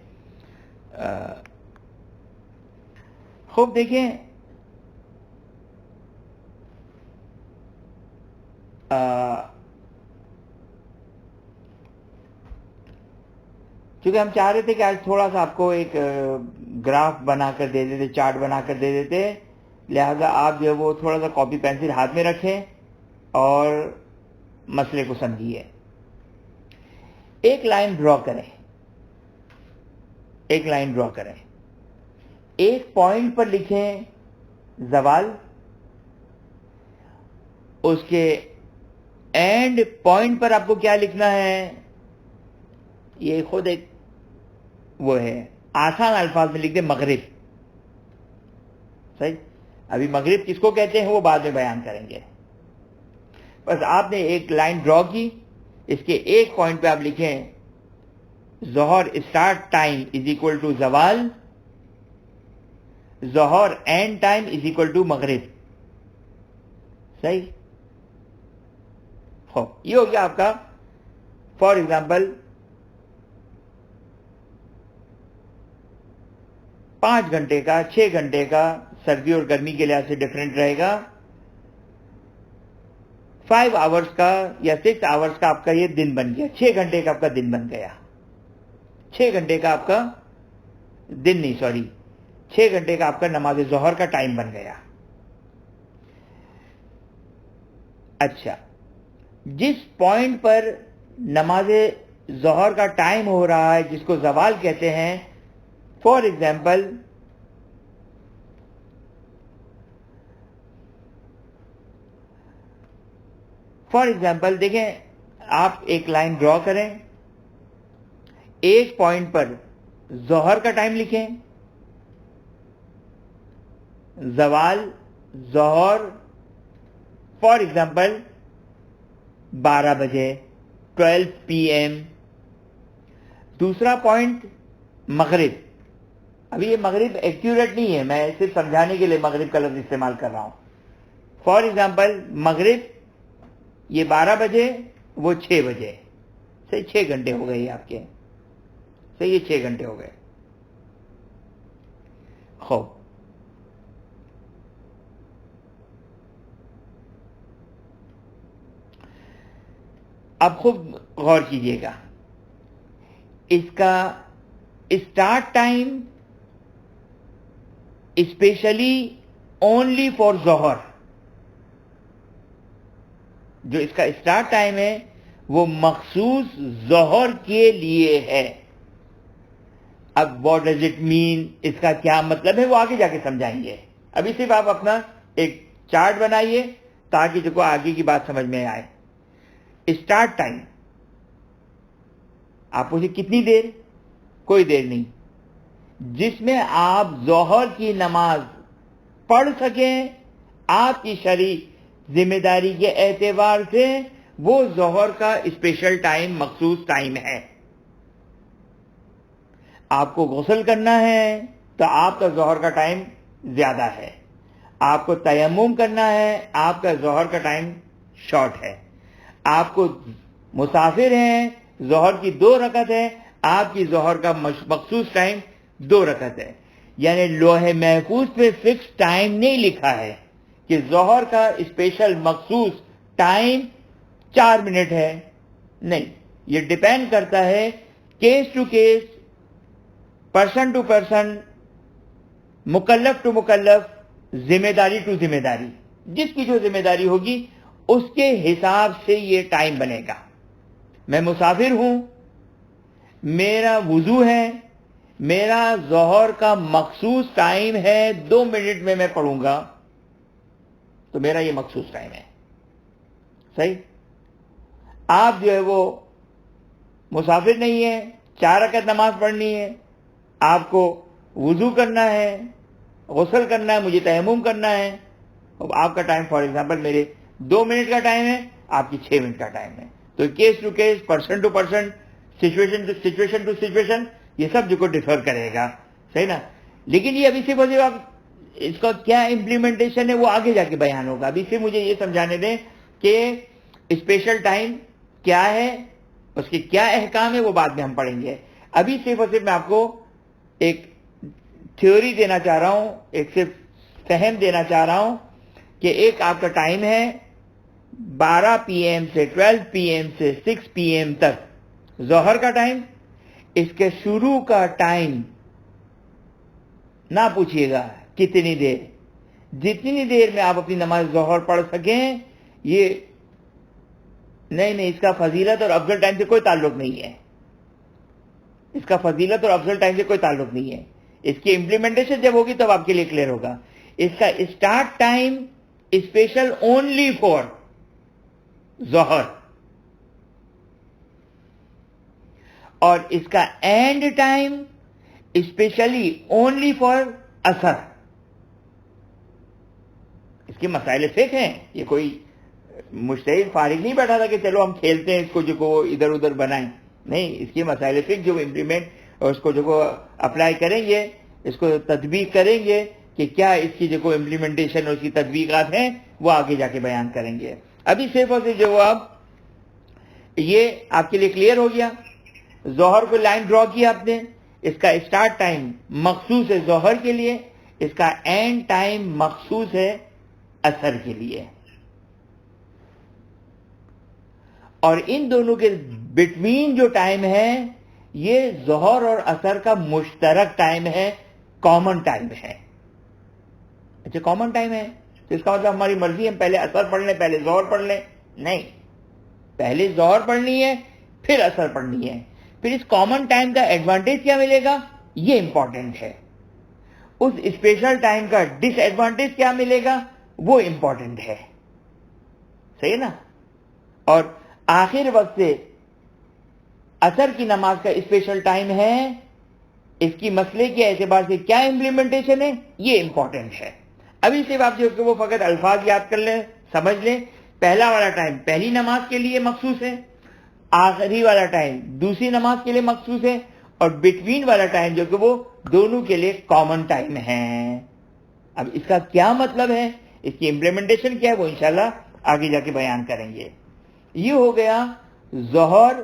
خوب دیکھیں، کیونکہ ہم چاہ رہے تھے کہ آج تھوڑا سا آپ کو ایک گراف بنا کر دے دیتے، چارٹ بنا کر دے دیتے، لہذا آپ جو ہے وہ تھوڑا سا کاپی پینسل ہاتھ میں رکھیں اور مسئلے کو سمجھیے. ایک لائن ڈرا کریں، ایک لائن ڈرا کریں، ایک پوائنٹ پر لکھیں زوال، اس کے اینڈ پوائنٹ پر آپ کو کیا لکھنا ہے، یہ خود ایک وہ ہے، آسان الفاظ میں لکھ دیں مغرب. صحیح؟ ابھی مغرب کس کو کہتے ہیں وہ بعد میں بیان کریں گے. بس آپ نے ایک لائن ڈرا کی، اس کے ایک پوائنٹ پہ آپ لکھیں ظہر start time is equal to زوال، ظہر end time is equal to مغرب. صحیح؟ یہ ہو گیا آپ کا فار ایگزامپل 5 گھنٹے کا، 6 گھنٹے کا، سردی اور گرمی کے لحاظ سے ڈفرینٹ رہے گا. 5 آورز کا یا 6 آورز کا آپ کا یہ دن بن گیا، 6 گھنٹے کا آپ کا دن بن گیا. 6 گھنٹے کا آپ کا دن نہیں، سوری، 6 گھنٹے کا آپ کا نماز ظہر کا ٹائم بن گیا. اچھا، جس پوائنٹ پر نماز ظہر کا ٹائم ہو رہا ہے جس کو زوال کہتے ہیں، فار ایگزامپل دیکھیں، آپ ایک لائن ڈرا کریں، ایک پوائنٹ پر ظہر کا ٹائم لکھیں، زوال، ظہر، فار ایگزامپل 12 بجے، 12 PM. دوسرا پوائنٹ مغرب. ابھی یہ مغرب ایکیوریٹ نہیں ہے، میں صرف سمجھانے کے لیے مغرب کا لفظ استعمال کر رہا ہوں. فار ایگزامپل مغرب یہ 12 بجے، وہ 6 بجے. صحیح، 6 گھنٹے ہو گئے آپ کے. صحیح، یہ 6 گھنٹے ہو گئے. خوب، اب خوب غور کیجئے گا، اس کا start time specially only for ظہر، جو اس کا اسٹارٹ ٹائم ہے وہ مخصوص ظہر کے لیے ہے. اب واٹ ڈز اٹ مین، اس کا کیا مطلب ہے وہ آگے جا کے سمجھائیں گے. ابھی صرف آپ اپنا ایک چارٹ بنائیے تاکہ جو کو آگے کی بات سمجھ میں آئے. اسٹارٹ ٹائم، آپ پوچھیں کتنی دیر؟ کوئی دیر نہیں، جس میں آپ ظہر کی نماز پڑھ سکیں. آپ کی شرعی ذمہ داری کے اعتبار سے وہ ظہر کا اسپیشل ٹائم، مخصوص ٹائم ہے. آپ کو غسل کرنا ہے تو آپ کا ظہر کا ٹائم زیادہ ہے. آپ کو تیمم کرنا ہے، آپ کا ظہر کا ٹائم شارٹ ہے. آپ کو مسافر ہیں، ظہر کی 2 رکعت ہے، آپ کی ظہر کا مخصوص ٹائم 2 رکعت ہے. یعنی لوح محفوظ پہ فکس ٹائم نہیں لکھا ہے کہ ظہر کا اسپیشل مخصوص ٹائم 4 منٹ ہے. نہیں، یہ ڈیپینڈ کرتا ہے case to case, person to person, مکلف ٹو مکلف، ذمہ داری ٹو ذمہ داری. جس کی جو ذمہ داری ہوگی اس کے حساب سے یہ ٹائم بنے گا. میں مسافر ہوں، میرا وضو ہے، میرا ظہر کا مخصوص ٹائم ہے 2 منٹ میں پڑھوں گا، تو میرا یہ مخصوص ٹائم ہے. صحیح؟ آپ جو ہے وہ مسافر نہیں ہے، 4 رکعت نماز پڑھنی ہے، آپ کو وضو کرنا ہے، غسل کرنا ہے، مجھے تیمم کرنا ہے. آپ کا ٹائم فار ایگزامپل میرے 2 منٹ کا ٹائم ہے، آپ کی 6 منٹ کا ٹائم ہے. تو case to case, person to person, situation to situation, یہ سب جو کو ڈیفر کرے گا. صحیح نا؟ لیکن یہ ابھی سے بولے آپ اس کا کیا امپلیمنٹیشن ہے وہ آگے جا کے بیان ہوگا. ابھی سے مجھے یہ سمجھانے دیں کہ اسپیشل ٹائم کیا ہے، اس کے کیا احکام ہے، وہ بعد میں ہم پڑھیں گے. ابھی صرف اور صرف میں آپ کو ایک تھیوری دینا چاہ رہا ہوں، ایک صرف فہم دینا چاہ رہا ہوں کہ ایک آپ کا ٹائم ہے 12 پی ایم سے 12 پی ایم سے 6 پی ایم تک ظہر کا ٹائم. اس کے شروع کا ٹائم نہ پوچھیے گا کتنی دیر، جتنی دیر میں آپ اپنی نماز ظہر پڑھ سکیں. یہ نہیں، اس کا فضیلت اور افضل ٹائم سے کوئی تعلق نہیں ہے. اس کا فضیلت اور افضل ٹائم سے کوئی تعلق نہیں ہے. اس کی امپلیمنٹیشن جب ہوگی تب آپ کے لیے کلیئر ہوگا. اس کا start time special only for ظہر، اور اس کا end time specially only for اثر. اس کے مسائل فقہ ہیں. یہ کوئی مجتہد فارغ نہیں بیٹھا تھا کہ چلو ہم کھیلتے ہیں اس کو جو کو ادھر ادھر بنائیں. نہیں، اس کے مسائل فقہ جو امپلیمنٹ اور اس کو جو کو اپلائی کریں گے، اس کو تطبیق کریں گے کہ کیا اس کی جو کو امپلیمنٹیشن اور اس کی تطبیقات ہیں، وہ آگے جا کے بیان کریں گے. ابھی صرف اور صرف جو اب یہ آپ کے لیے کلیئر ہو گیا. ظہر کو لائن ڈرا کیا آپ نے، اس کا اسٹارٹ ٹائم مخصوص ہے ظہر کے لیے، اس کا اینڈ ٹائم مخصوص ہے اثر کے لیے. اور ان دونوں کے بٹوین جو ٹائم ہے یہ ظہر اور اثر کا مشترک ٹائم ہے، کامن ٹائم ہے. اچھا کامن ٹائم ہے تو اس کا مطلب ہماری مرضی ہم پہلے اثر پڑھ لیں پہلے ظہر پڑھ لیں؟ نہیں، پہلے ظہر پڑھنی ہے پھر اثر پڑھنی ہے. پھر اس کامن ٹائم کا ایڈوانٹیج کیا ملے گا، یہ امپورٹنٹ ہے. اس اسپیشل ٹائم کا ڈس ایڈوانٹیج کیا ملے گا، وہ امپورٹنٹ ہے. صحیح نا؟ اور آخر وقت سے اثر کی نماز کا اسپیشل ٹائم ہے، اس کی مسئلے کے اعتبار سے کیا امپلیمنٹیشن ہے، یہ امپورٹنٹ ہے. ابھی صرف آپ جو کہ وہ فقط الفاظ یاد کر لیں، سمجھ لیں. پہلا والا ٹائم پہلی نماز کے لیے مخصوص ہے، آخری والا ٹائم دوسری نماز کے لیے مخصوص ہے، اور بٹوین والا ٹائم جو کہ وہ دونوں کے لیے کامن ٹائم ہے. اب اس کا کیا مطلب ہے، اس کی امپلیمنٹیشن کیا ہے، وہ انشاءاللہ آگے جا کے بیان کریں گے. یہ ہو گیا ظہر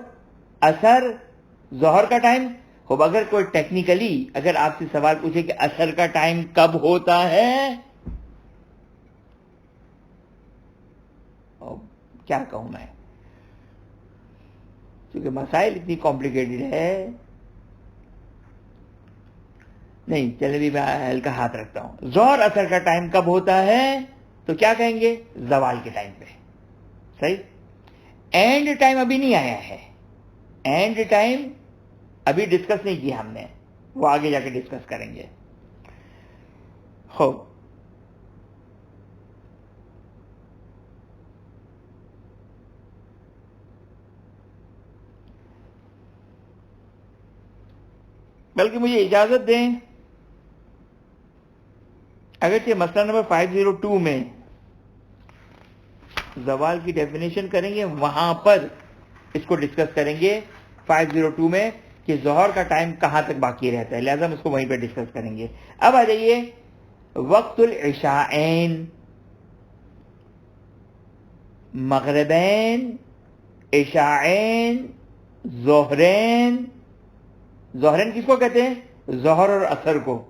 اثر. ظہر کا ٹائم ہو، اگر کوئی ٹیکنیکلی اگر آپ سے سوال پوچھے کہ اثر کا ٹائم کب ہوتا ہے، کیا کہوں میں، کیونکہ مسائل اتنی کمپلیکیٹڈ ہے. نہیں چلے بھی میں ہلکا ہاتھ رکھتا ہوں. ظہر اثر کا ٹائم کب ہوتا ہے تو کیا کہیں گے، زوال کے ٹائم پہ. صحیح. اینڈ ٹائم ابھی نہیں آیا ہے، اینڈ ٹائم ابھی ڈسکس نہیں کیا ہم نے، وہ آگے جا کے ڈسکس کریں گے. خوب، بلکہ مجھے اجازت دیں، اگرچہ مسئلہ نمبر 502 میں زوال کی ڈیفینیشن کریں گے، وہاں پر اس کو ڈسکس کریں گے 502 میں کہ ظہر کا ٹائم کہاں تک باقی رہتا ہے، لہذا ہم اس کو وہیں پہ ڈسکس کریں گے. اب آ جائیے وقت العشاءین، مغربین، عشاءین، ظہرین. ظہرین کس کو کہتے ہیں، ظہر اور اثر کو.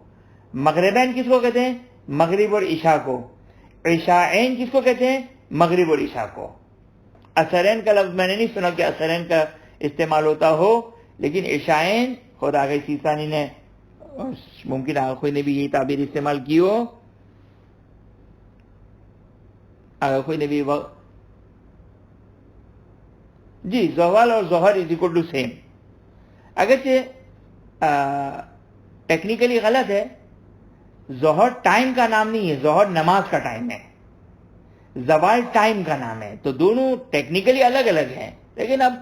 مغربین کس کو کہتے ہیں، مغرب اور عشاء کو. عشاءین کس کو کہتے ہیں، مغرب اور عشاء کو. اثرین کا لفظ میں نے نہیں سنا کہ اثرین کا استعمال ہوتا ہو، لیکن عشاءین خود آگے سیستانی نے، ممکن آخوی نے بھی یہی تعبیر استعمال کی ہو. آخوی نے بھی جی زوال اور ظہر از اکول ٹو سیم. اگرچہ ٹیکنیکلی غلط ہے، ظہر ٹائم کا نام نہیں ہے، ظہر نماز کا ٹائم ہے، زوال ٹائم کا نام ہے. تو دونوں ٹیکنیکلی الگ الگ ہیں، لیکن اب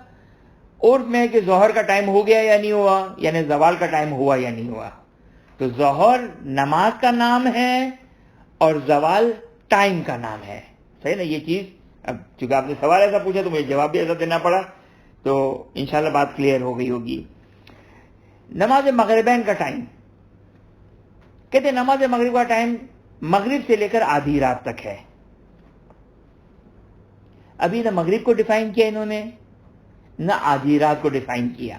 عرف میں ہے کہ ظہر کا ٹائم ہو گیا یا نہیں ہوا، یعنی زوال کا ٹائم ہوا یا نہیں ہوا. تو ظہر نماز کا نام ہے اور زوال ٹائم کا نام ہے. صحیح نا یہ چیز؟ اب چونکہ آپ نے سوال ایسا پوچھا تو مجھے جواب بھی ایسا دینا پڑا، تو انشاءاللہ بات کلیئر ہو گئی ہوگی. نماز مغربین کا ٹائم کہتے ہیں، نماز مغرب کا ٹائم مغرب سے لے کر آدھی رات تک ہے. ابھی نہ مغرب کو ڈیفائن کیا انہوں نے، نہ آدھی رات کو ڈیفائن کیا،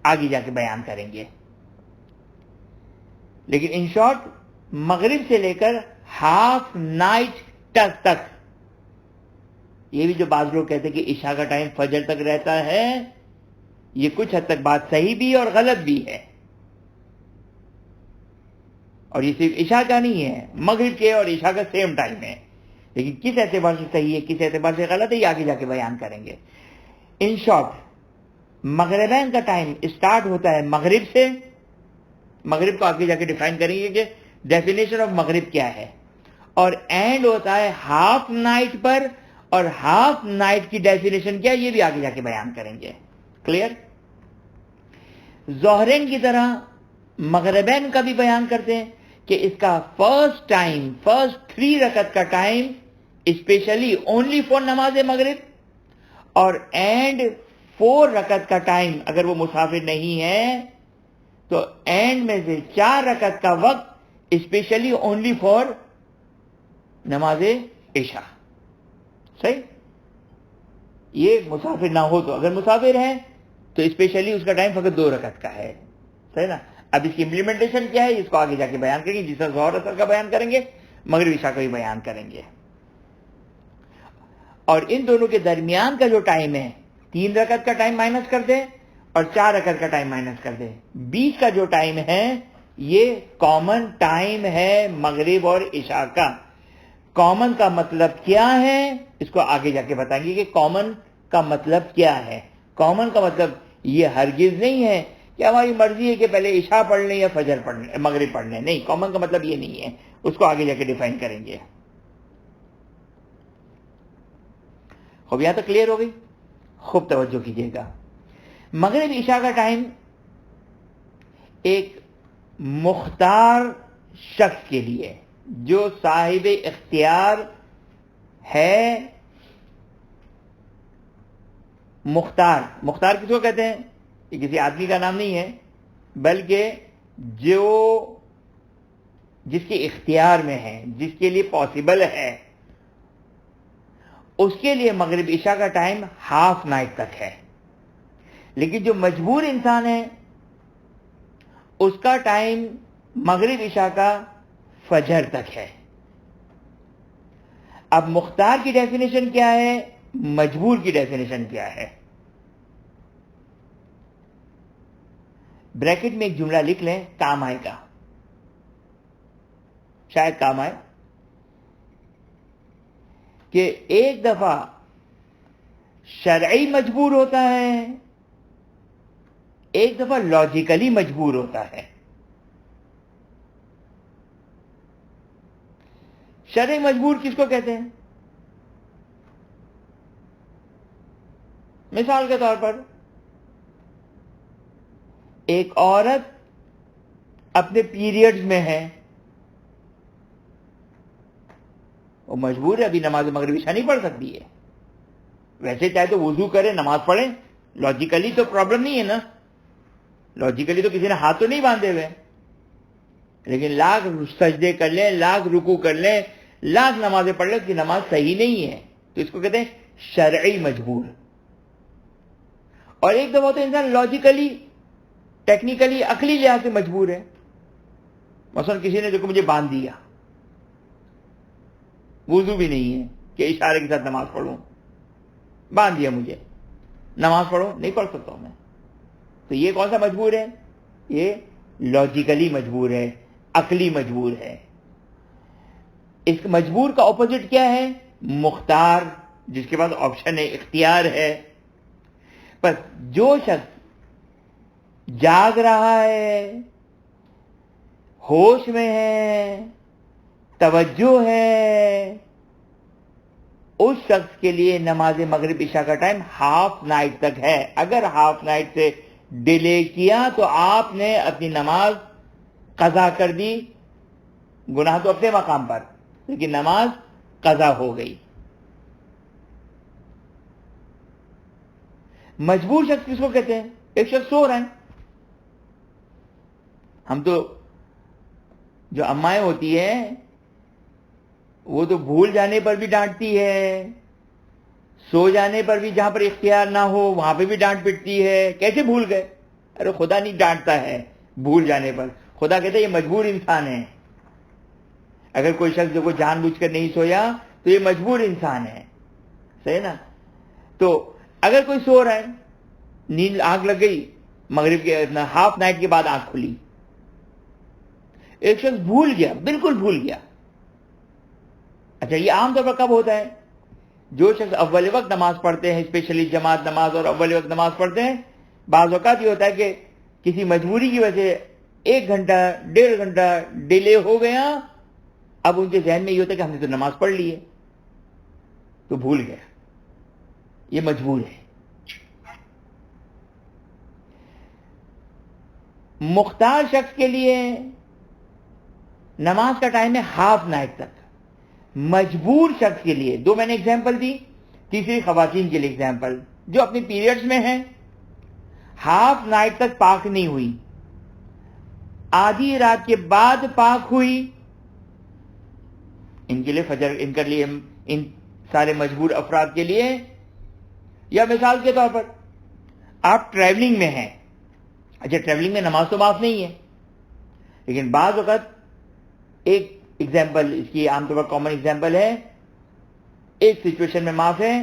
آگے جا کے بیان کریں گے. لیکن ان شارٹ مغرب سے لے کر ہاف نائٹ تک، یہ بھی جو بعض لوگ کہتے ہیں کہ عشاء کا ٹائم فجر تک رہتا ہے، یہ کچھ حد تک بات صحیح بھی اور غلط بھی ہے. اور یہ صرف عشاء کا نہیں ہے، مغرب کے اور عشاء کا سیم ٹائم ہے، لیکن کس اعتبار سے صحیح ہے کس اعتبار سے غلط ہے یہ آگے جا کے بیان کریں گے. ان شارٹ مغربین کا ٹائم اسٹارٹ ہوتا ہے مغرب سے، مغرب کو آگے جا کے ڈیفائن کریں گے کہ ڈیفینیشن آف مغرب کیا ہے، اور اینڈ ہوتا ہے ہاف نائٹ پر، اور ہاف نائٹ کی ڈیفینیشن کیا یہ بھی آگے جا کے بیان کریں گے. کلیئر؟ ظہرین کی طرح مغربین کا بھی بیان کرتے ہیں کہ اس کا فرسٹ 3 رکعت کا ٹائم اسپیشلی اونلی فار نماز مغرب، اور اینڈ 4 رکعت کا ٹائم اگر وہ مسافر نہیں ہے تو اینڈ میں سے 4 رکعت کا وقت اسپیشلی اونلی فار نماز عشاء. صحیح؟ یہ مسافر نہ ہو تو، اگر مسافر ہے تو اسپیشلی اس کا ٹائم فقط 2 رکعت کا ہے. صحیح نا؟ اب اس کی امپلیمنٹیشن کیا ہے اس کو آگے جا کے بیان کریں گے، جس طرح ظہر اثر کا بیان کریں گے مغرب عشاء کا بھی بیان کریں گے. اور ان دونوں کے درمیان کا جو ٹائم ہے 3 رکعت کا ٹائم مائنس کر دیں اور 4 رکعت کا ٹائم مائنس کر دیں، بیچ کا جو ٹائم ہے یہ کامن ٹائم ہے مغرب اور عشاء کا. کامن کا مطلب کیا ہے اس کو آگے جا کے بتائیں گے کہ کامن کا مطلب کیا ہے. کامن کا مطلب یہ ہرگز نہیں ہے کہ ہماری مرضی ہے کہ پہلے عشاء پڑھ لیں یا فجر پڑھ لیں، مغرب پڑھ لیں. نہیں، کامن کا مطلب یہ نہیں ہے، اس کو آگے جا کے ڈیفائن کریں گے. خوب یہاں تک کلیئر ہو گئی؟ خوب توجہ کیجیے گا. مغرب عشاء کا ٹائم ایک مختار شخص کے لیے جو صاحب اختیار ہے. مختار کس کو کہتے ہیں؟ یہ کسی آدمی کا نام نہیں ہے، بلکہ جس کے اختیار میں ہے، جس کے لیے پاسبل ہے، اس کے لیے مغرب عشاء کا ٹائم ہاف نائٹ تک ہے. لیکن جو مجبور انسان ہے اس کا ٹائم مغرب عشاء کا فجر تک ہے. اب مختار کی ڈیفینیشن کیا ہے، مجبور کی ڈیفینیشن کیا ہے؟ بریکٹ میں ایک جملہ لکھ لیں، کام آئے گا، شاید کام آئے. کہ ایک دفعہ شرعی مجبور ہوتا ہے، ایک دفعہ لاجیکلی مجبور ہوتا ہے. شرعی مجبور کس کو کہتے ہیں؟ مثال کے طور پر ایک عورت اپنے پیریڈز میں ہے، وہ مجبور ہے، ابھی نماز مغرب عشاء نہیں پڑھ سکتی ہے. ویسے چاہے تو وضو کرے نماز پڑھے، لاجیکلی تو پرابلم نہیں ہے نا، لاجیکلی تو کسی نے ہاتھ تو نہیں باندھے ہوئے، لیکن لاکھ سجدے کر لیں، لاکھ رکوع کر لیں، لاکھ نمازیں پڑھ لیں، اس کی نماز صحیح نہیں ہے، تو اس کو کہتے ہیں شرعی مجبور. اور ایک دفعہ تو انسان لاجیکلی، ٹیکنیکلی، عقلی لحاظ سے مجبور ہے. مثلا کسی نے جو مجھے باندھ دیا، وضو بھی نہیں ہے کہ اشارے کے ساتھ نماز پڑھوں، باندھ دیا مجھے، نماز پڑھو، نہیں پڑھ سکتا ہوں میں. تو یہ کون سا مجبور ہے؟ یہ لاجیکلی مجبور ہے، عقلی مجبور ہے. اس مجبور کا اپوزٹ کیا ہے؟ مختار، جس کے پاس آپشن ہے، اختیار ہے. بس جو شخص جاگ رہا ہے، ہوش میں ہے، توجہ ہے، اس شخص کے لیے نماز مغرب عشاء کا ٹائم ہاف نائٹ تک ہے. اگر ہاف نائٹ سے ڈیلے کیا تو آپ نے اپنی نماز قضا کر دی، گناہ تو اپنے مقام پر، لیکن نماز قضا ہو گئی. مجبور شخص کس کو کہتے ہیں؟ ایک شخص سو رہا ہے. ہم تو جو امائیں ہوتی ہیں وہ تو بھول جانے پر بھی ڈانٹتی ہے، سو جانے پر بھی جہاں پر اختیار نہ ہو وہاں پہ بھی ڈانٹ پٹتی ہے. کیسے بھول گئے؟ ارے خدا نہیں ڈانٹتا ہے بھول جانے پر. خدا کہتا ہے یہ مجبور انسان ہے. اگر کوئی شخص جو کو جان بوجھ کر نہیں سویا تو یہ مجبور انسان ہے. صحیح نا؟ تو اگر کوئی سو رہا ہے, نیند آنکھ لگ گئی, مغرب کے ہاف نائٹ کے بعد آنکھ کھلی, ایک شخص بھول گیا, بالکل بھول گیا. اچھا, یہ عام طور پر کب ہوتا ہے؟ جو شخص اول وقت نماز پڑھتے ہیں, اسپیشلی جماعت نماز اور اول وقت نماز پڑھتے ہیں, بعض اوقات یہ ہوتا ہے کہ کسی مجبوری کی وجہ سے 1 گھنٹہ 1.5 گھنٹہ ڈیلے ہو گیا, اب ان کے ذہن میں یہ ہوتا ہے کہ ہم نے تو نماز پڑھ لی ہے, تو بھول گیا. یہ مجبور ہے. مختار شخص کے لیے نماز کا ٹائم ہے ہاف نائٹ تک. مجبور شخص کے لیے, 2 میں نے ایگزامپل دی, تیسری خواتین کے لیے ایگزامپل جو اپنی پیریڈز میں ہیں, ہاف نائٹ تک پاک نہیں ہوئی, آدھی رات کے بعد پاک ہوئی, ان کے لیے فجر, ان کے لیے, ان سارے مجبور افراد کے لیے. یا مثال کے طور پر آپ ٹریولنگ میں ہیں. اچھا, ٹریولنگ میں نماز تو معاف نہیں ہے, لیکن بعض وقت ایک ایگزامپل, اس کی عام طور پر کامن ایگزامپل ہے, ایک سچویشن میں معاف ہے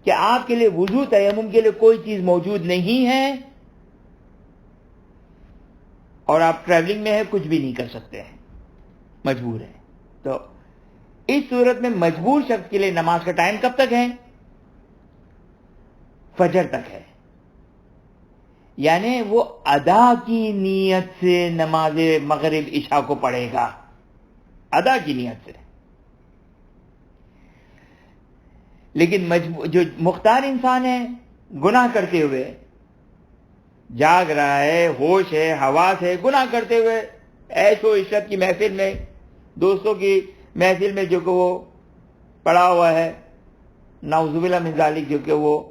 کہ آپ کے لیے وضو تیمم کے لیے کوئی چیز موجود نہیں ہے اور آپ ٹریولنگ میں ہیں, کچھ بھی نہیں کر سکتے ہیں, مجبور ہیں. تو اس صورت میں مجبور شخص کے لیے نماز کا ٹائم کب تک ہے؟ فجر تک ہے. یعنی وہ ادا کی نیت سے نماز مغرب عشاء کو پڑھے گا, ادا کی نیت سے. لیکن جو مختار انسان ہے, گناہ کرتے ہوئے جاگ رہا ہے, ہوش ہے, حواس ہے, گناہ کرتے ہوئے عیش و عشرت کی محفل میں, دوستوں کی محفل میں جو کہ وہ پڑا ہوا ہے, نعوذ باللہ من ذالک, جو کہ وہ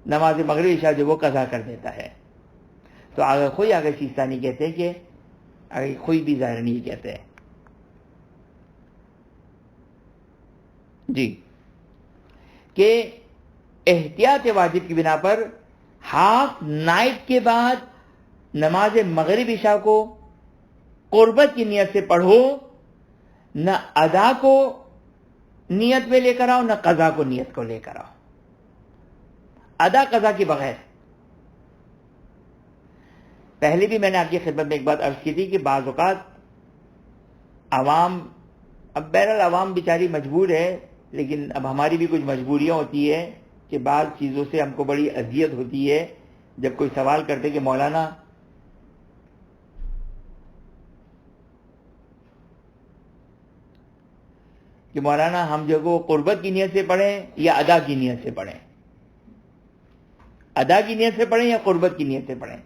نماز مغرب عشاء جو وہ قضا کر دیتا ہے. تو آگے کوئی آگے سیستانی کہتے ہیں کہ آگے کوئی بھی ظاہر نہیں کہتے ہیں. جی, کہ احتیاط واجب کی بنا پر ہاف نائٹ کے بعد نماز مغرب عشاء کو قربت کی نیت سے پڑھو, نہ ادا کو نیت میں لے کر آؤ, نہ قضا کو نیت کو لے کر آؤ, ادا قضا کے بغیر. پہلے بھی میں نے آپ کی خدمت میں ایک بات عرض کی تھی کہ بعض اوقات عوام, اب بہرحال عوام بیچاری مجبور ہے, لیکن اب ہماری بھی کچھ مجبوریاں ہوتی ہے کہ بعض چیزوں سے ہم کو بڑی اذیت ہوتی ہے. جب کوئی سوال کرتے کہ مولانا ہم جو کو قربت کی نیت سے پڑھیں یا ادا کی نیت سے پڑھیں, ادا کی نیت سے پڑھیں یا قربت کی نیت سے پڑھیں.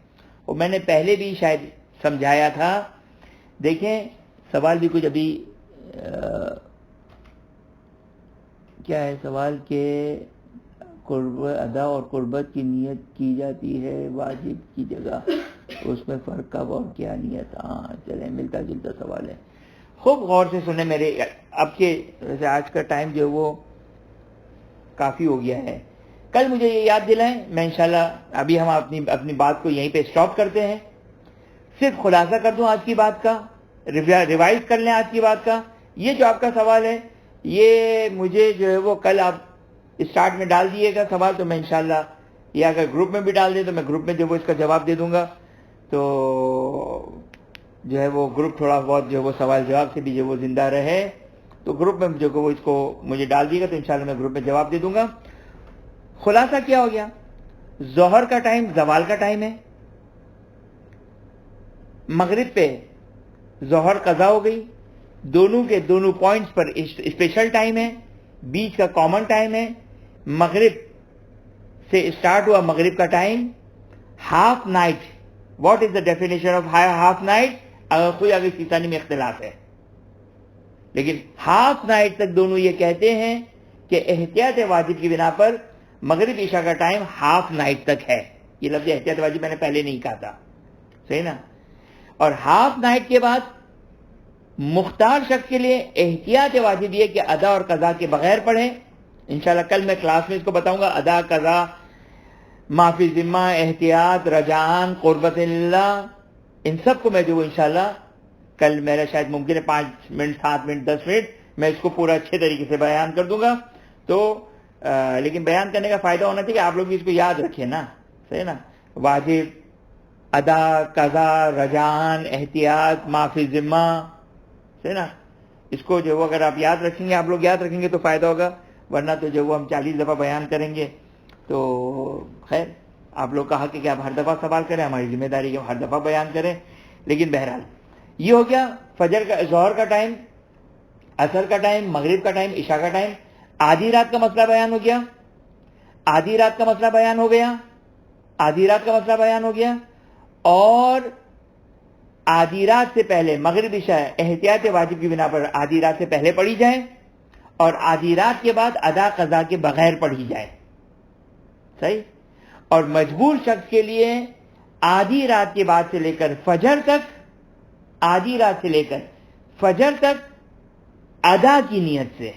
اور میں نے پہلے بھی شاید سمجھایا تھا. دیکھیں سوال بھی کچھ ابھی کیا ہے سوال کہ ادا اور قربت کی نیت کی جاتی ہے واجب کی جگہ, اس میں فرق کب اور کیا نیت؟ ہاں چلیں, ملتا جلتا سوال ہے. خوب غور سے سنیں میرے, اب کے ویسے آج کا ٹائم جو وہ کافی ہو گیا ہے, کل مجھے یہ یاد دلائیں, میں انشاءاللہ ابھی ہم اپنی بات کو یہیں پہ سٹاپ کرتے ہیں. صرف خلاصہ کر دوں آج کی بات کا, ریوائز کر لیں آج کی بات کا. یہ جو آپ کا سوال ہے یہ مجھے جو ہے وہ کل آپ اسٹارٹ میں ڈال دیے گا سوال, تو میں انشاءاللہ, یا اگر گروپ میں بھی ڈال دیں تو میں گروپ میں جو وہ اس کا جواب دے دوں گا. تو جو ہے وہ گروپ تھوڑا بہت جو وہ سوال جواب سے بھی جو وہ زندہ رہے, تو گروپ میں جو کہ وہ اس کو مجھے ڈال دیے گا, تو انشاءاللہ میں گروپ میں جواب دے دوں گا. خلاصہ کیا ہو گیا؟ ظہر کا ٹائم زوال کا ٹائم ہے, مغرب پہ ظہر قضا ہو گئی, دونوں کے دونوں پوائنٹس پر اسپیشل ٹائم ہے, بیچ کا کامن ٹائم ہے. مغرب سے اسٹارٹ ہوا مغرب کا time, half night. What is the definition of half night? اگر کوئی آگے سیستانی میں اختلاف ہے, لیکن ہاف نائٹ تک دونوں یہ کہتے ہیں کہ احتیاط واجب کی بنا پر مغرب عشاء کا ٹائم ہاف نائٹ تک ہے. یہ لفظ احتیاط واجب میں نے پہلے نہیں کہا تھا, صحیح نا؟ اور ہاف نائٹ کے بعد مختار شخص کے لیے احتیاط واجب یہ کہ ادا اور قضا کے بغیر پڑھیں, انشاءاللہ کل میں کلاس میں اس کو بتاؤں گا. ادا، قضا، معافی ذمہ، احتیاط، رجعان، قربت اللہ، ان سب کو میں جو انشاءاللہ کل میرا شاید ممکن ہے 5 منٹ 7 منٹ 10 منٹ میں اس کو پورا اچھے طریقے سے بیان کر دوں گا. تو لیکن بیان کرنے کا فائدہ ہونا چاہیے کہ آپ لوگ بھی اس کو یاد رکھیں نا. صحیح نا. واجب، ادا، قضا، رجعان، احتیاط، معافی ذمہ. صحیح نا. اس کو جو اگر آپ یاد رکھیں گے، آپ لوگ یاد رکھیں گے تو فائدہ ہوگا، ورنہ تو جو وہ ہم 40 دفعہ بیان کریں گے تو خیر آپ لوگ کا حق ہے کہ آپ ہر دفعہ سوال کریں، ہماری ذمہ داری ہے ہر دفعہ بیان کریں. لیکن بہرحال یہ ہو گیا فجر کا، ظہر کا ٹائم، عصر کا ٹائم، مغرب کا ٹائم، عشاء کا ٹائم. آدھی رات کا مسئلہ بیان ہو گیا. آدھی رات کا مسئلہ بیان ہو گیا. آدھی رات کا مسئلہ بیان ہو گیا. اور آدھی رات سے پہلے مغرب عشاء احتیاط واجب کی بنا پر آدھی رات سے پہلے پڑھی جائے اور آدھی رات کے بعد ادا قضا کے بغیر پڑھی جائے. صحیح. اور مجبور شخص کے لیے آدھی رات کے بعد سے لے کر فجر تک، آدھی رات سے لے کر فجر تک ادا کی نیت سے،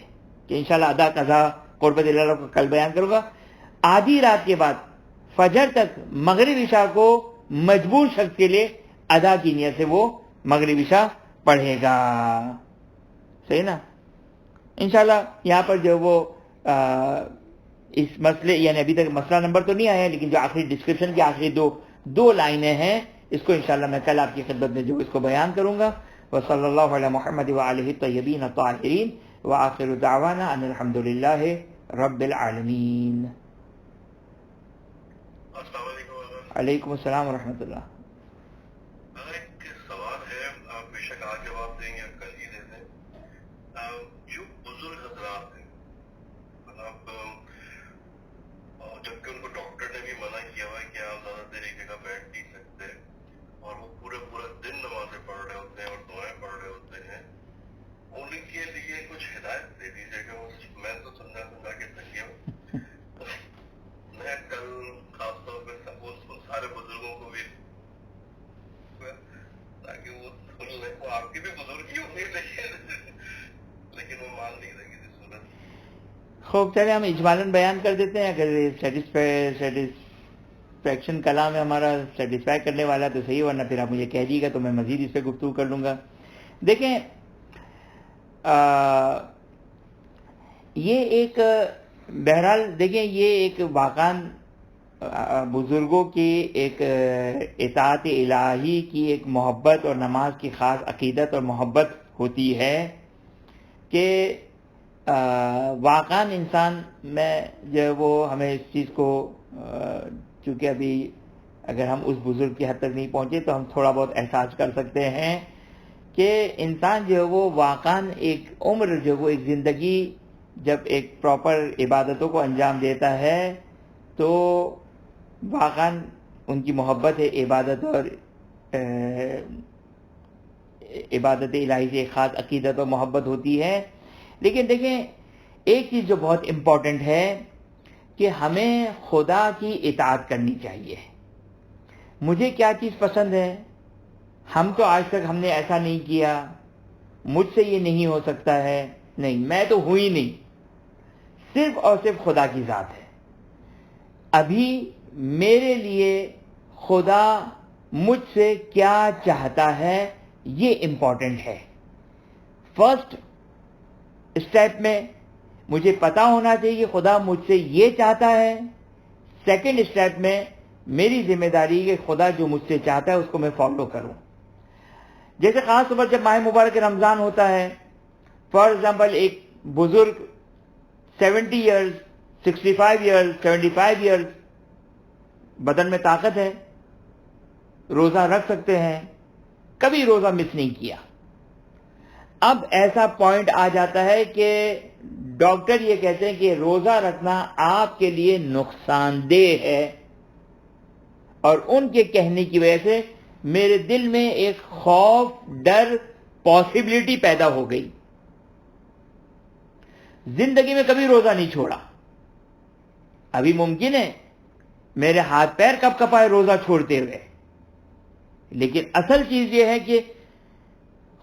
کہ انشاءاللہ ادا قضا قربت اللہ کو کل بیان کروں گا. آدھی رات کے بعد فجر تک مغرب عشاء کو مجبور شخص کے لیے ادا کی نیت سے وہ مغرب عشاء پڑھے گا. صحیح نا. انشاءاللہ یہاں پر جو وہ اس مسئلے، یعنی ابھی تک مسئلہ نمبر تو نہیں آیا ہے، لیکن جو آخری ڈسکرپشن کی آخری دو لائنیں ہیں، اس کو انشاءاللہ میں کل آپ کی خدمت میں جو اس کو بیان کروں گا. وصلی اللہ علی محمد وآلہ الطیبین الطاہرین وآخر دعوانا ان الحمدللہ رب العالمین. السلام علیکم. علیکم السلام ورحمۃ اللہ. ایک سوال ہے، آپ بے شک آج جواب دیں یا کل ہی دے دیں. جو بزرگ حضرات ہیں، مطلب جبکہ ان کو ڈاکٹر نے بھی منع کیا ہوا ہے کہ آپ زیادہ دیر ایک جگہ بیٹھ نہیں سکتے، اور وہ پورا دن نمازیں پڑھ رہے ہوتے ہیں اور دعائیں پڑھ رہے ہوتے ہیں، ان کے لیے کچھ ہدایت دے دیجیے گا. میں تو سمجھا کے تھک گیا ہوں. میں کل خاص طور پہ ان سارے بزرگوں کو بھی، تاکہ وہ سن لیں. وہ آپ کی بھی بزرگی ہوگی لیکن وہ مان نہیں رہے کسی صورت. خوب چلے ہم اجمالاً بیان کر دیتے ہیں. اگر سیٹسفیکشن کلام ہے ہمارا سیٹسفائی کرنے والا تو صحیح، ورنہ پھر آپ مجھے کہہ دیے گا تو میں مزید اس پہ گفتگو کر لوں گا. دیکھیں یہ ایک بہرحال دیکھیں یہ ایک واقعاً بزرگوں کی ایک اطاعت الہی کی ایک محبت اور نماز کی خاص عقیدت اور محبت ہوتی ہے کہ واقعاً انسان میں جو وہ ہمیں اس چیز کو، چونکہ ابھی اگر ہم اس بزرگ کی حد تک نہیں پہنچے تو ہم تھوڑا بہت احساس کر سکتے ہیں کہ انسان جو ہے وہ واقعاً ایک عمر جو وہ ایک زندگی جب ایک پراپر عبادتوں کو انجام دیتا ہے تو واقعاً ان کی محبت ہے عبادت اور عبادت الہی سے ایک خاص عقیدت اور محبت ہوتی ہے. لیکن دیکھیں ایک چیز جو بہت امپورٹنٹ ہے کہ ہمیں خدا کی اطاعت کرنی چاہیے. مجھے کیا چیز پسند ہے، ہم تو آج تک ہم نے ایسا نہیں کیا، مجھ سے یہ نہیں ہو سکتا ہے، نہیں میں تو ہوں ہی نہیں. صرف اور صرف خدا کی ذات ہے. ابھی میرے لیے خدا مجھ سے کیا چاہتا ہے یہ امپورٹنٹ ہے. فرسٹ اسٹیپ میں مجھے پتا ہونا چاہیے کہ خدا مجھ سے یہ چاہتا ہے. سیکنڈ اسٹیپ میں میری ذمہ داری کہ خدا جو مجھ سے چاہتا ہے اس کو میں فالو کروں. جیسے خاص طور پر جب ماہ مبارک رمضان ہوتا ہے، فار ایگزامپل ایک بزرگ 70 ایئرز 65 ایئرز 75 ایئرز بدن میں طاقت ہے، روزہ رکھ سکتے ہیں، کبھی روزہ مس نہیں کیا. اب ایسا پوائنٹ آ جاتا ہے کہ ڈاکٹر یہ کہتے ہیں کہ روزہ رکھنا آپ کے لیے نقصان دہ ہے، اور ان کے کہنے کی وجہ سے میرے دل میں ایک خوف، ڈر، پاسبلٹی پیدا ہو گئی. زندگی میں کبھی روزہ نہیں چھوڑا. ابھی ممکن ہے میرے ہاتھ پیر کب کپائے روزہ چھوڑتے ہوئے، لیکن اصل چیز یہ ہے کہ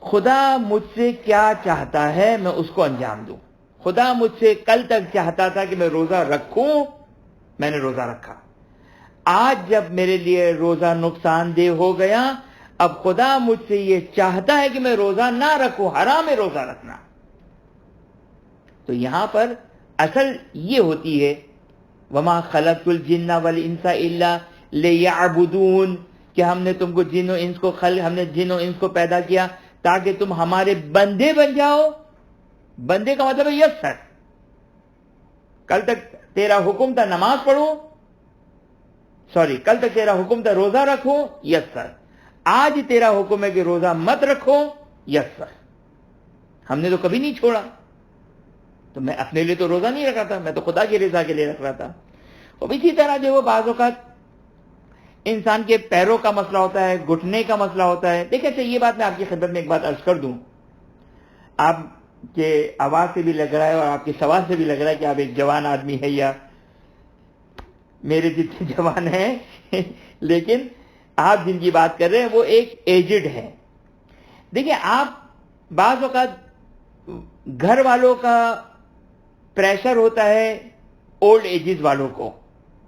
خدا مجھ سے کیا چاہتا ہے میں اس کو انجام دوں. خدا مجھ سے کل تک چاہتا تھا کہ میں روزہ رکھوں، میں نے روزہ رکھا. آج جب میرے لیے روزہ نقصان دہ ہو گیا، اب خدا مجھ سے یہ چاہتا ہے کہ میں روزہ نہ رکھوں، حرام ہے روزہ رکھنا. تو یہاں پر اصل یہ ہوتی ہے وما خلقت الجن والانس الا لیعبدون، کہ ہم نے تم کو جن و انس کو ہم نے جن و انس کو پیدا کیا تاکہ تم ہمارے بندے بن جاؤ. بندے کا مطلب ہے یسر. کل تک تیرا حکم تھا نماز پڑھوں، کل تک تیرا حکم تھا روزہ رکھوں، یسر. آج تیرا حکم ہے کہ روزہ مت رکھو، یسر. ہم نے تو کبھی نہیں چھوڑا. تو میں اپنے لیے تو روزہ نہیں رکھا تھا، میں تو خدا کی رضا کے لیے رکھ رہا تھا. اور اسی طرح جو وہ بعض اوقات انسان کے پیروں کا مسئلہ ہوتا ہے، گھٹنے کا مسئلہ ہوتا ہے. دیکھیں اچھا، یہ بات میں آپ کی خدمت میں ایک بات عرض کر دوں. آپ کے آواز سے بھی لگ رہا ہے اور آپ کے سوال سے بھی لگ رہا ہے کہ آپ ایک جوان آدمی ہے یا میرے جتنے جوان ہیں لیکن آپ جن کی بات کر رہے ہیں وہ ایک ایجڈ ہے. دیکھیں آپ بعض اوقات گھر والوں کا پریشر ہوتا ہے اولڈ ایجز والوں کو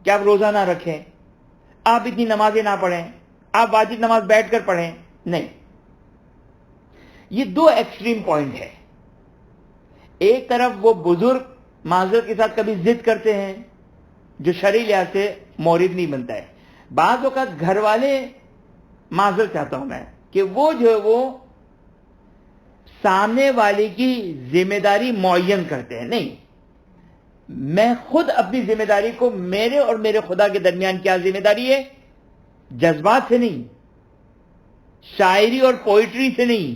کہ آپ روزہ نہ رکھیں، آپ اتنی نمازیں نہ پڑھیں، آپ واجب نماز بیٹھ کر پڑھیں. نہیں، یہ دو ایکسٹریم پوائنٹ ہے. ایک طرف وہ بزرگ معذرت کے ساتھ کبھی ضد کرتے ہیں جو شرعی لحاظ سے مورد نہیں بنتا ہے. بعض اوقات گھر والے، معذرت چاہتا ہوں میں، کہ وہ جو ہے وہ سامنے والے کی ذمہ داری معین کرتے ہیں. نہیں، میں خود اپنی ذمہ داری کو، میرے اور میرے خدا کے درمیان کیا ذمہ داری ہے؟ جذبات سے نہیں، شاعری اور پوئٹری سے نہیں،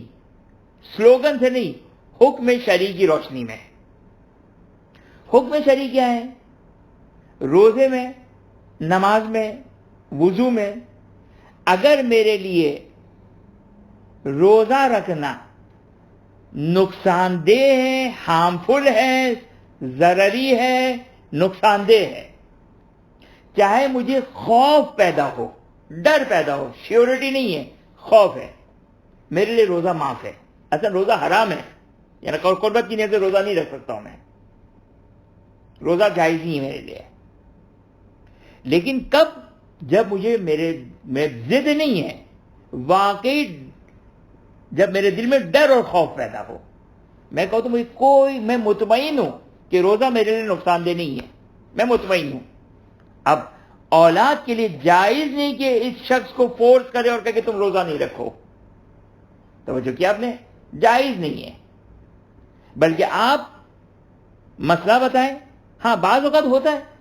سلوگن سے نہیں، حکم شرعی کی روشنی میں. حکم شرعی کیا ہے؟ روزے میں، نماز میں، وضو میں اگر میرے لیے روزہ رکھنا نقصان دہ ہے، ہارمفل ہے، ضرری ہے، نقصان دہ ہے، چاہے مجھے خوف پیدا ہو، ڈر پیدا ہو، شیورٹی نہیں ہے، خوف ہے، میرے لیے روزہ معاف ہے. اصل روزہ حرام ہے، یعنی قربت کی نیت سے روزہ نہیں رکھ سکتا ہوں میں، روزہ جائز نہیں ہے میرے لیے. لیکن کب؟ جب مجھے میں ضد نہیں ہے، واقعی جب میرے دل میں ڈر اور خوف پیدا ہو، میں کہوں تو مجھے میں مطمئن ہوں کہ روزہ میرے لیے نقصان دہ نہیں ہے، میں مطمئن ہوں. اب اولاد کے لیے جائز نہیں کہ اس شخص کو فورس کرے اور کہے کہ تم روزہ نہیں رکھو. توجہ کیا آپ نے؟ جائز نہیں ہے. بلکہ آپ مسئلہ بتائیں. ہاں بعض اوقات ہوتا ہے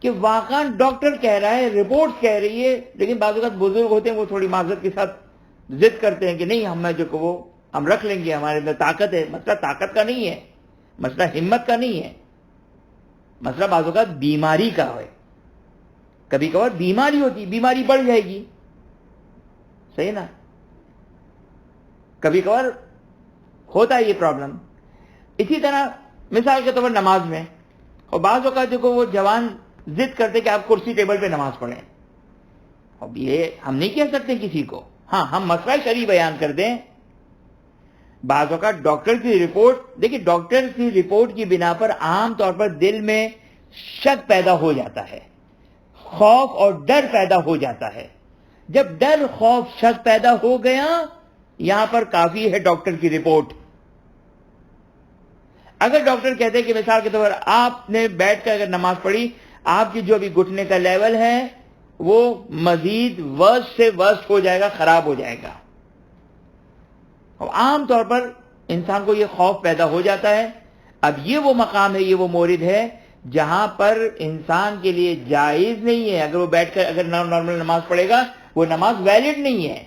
کہ واقعا ڈاکٹر کہہ رہا ہے، رپورٹ کہہ رہی ہے، لیکن بعض اوقات بزرگ ہوتے ہیں وہ تھوڑی معذرت کے ساتھ ضد کرتے ہیں کہ نہیں ہم رکھ لیں گے، ہمارے اندر طاقت ہے. مسئلہ طاقت کا نہیں ہے، مسئلہ ہمت کا نہیں ہے، مسئلہ بعض اوقات بیماری کا ہے. کبھی کبھار بیماری ہوتی، بیماری بڑھ جائے گی، صحیح نا؟ کبھی کبھار ہوتا ہے یہ پرابلم. اسی طرح مثال کے طور پر نماز میں، اور بعض اوقات وہ جوان ضد کرتے کہ آپ کرسی ٹیبل پہ نماز پڑھیں. اب یہ ہم نہیں کہہ سکتے کسی کو. ہاں ہم مسئلہ شرعی بیان کر دیں. بعض اوقات ڈاکٹر کی رپورٹ، دیکھیں ڈاکٹر کی رپورٹ کی بنا پر عام طور پر دل میں شک پیدا ہو جاتا ہے، خوف اور ڈر پیدا ہو جاتا ہے. جب ڈر، خوف، شک پیدا ہو گیا، یہاں پر کافی ہے ڈاکٹر کی رپورٹ. اگر ڈاکٹر کہتے ہیں کہ مثال کے طور پر آپ نے بیٹھ کر اگر نماز پڑھی، آپ کی جو بھی گھٹنے کا لیول ہے وہ مزید ورسٹ سے ورسٹ ہو جائے گا، خراب ہو جائے گا. اور عام طور پر انسان کو یہ خوف پیدا ہو جاتا ہے. اب یہ وہ مقام ہے، یہ وہ مورد ہے جہاں پر انسان کے لیے جائز نہیں ہے. اگر وہ بیٹھ کر اگر نارمل نماز پڑھے گا، وہ نماز ویلڈ نہیں ہے،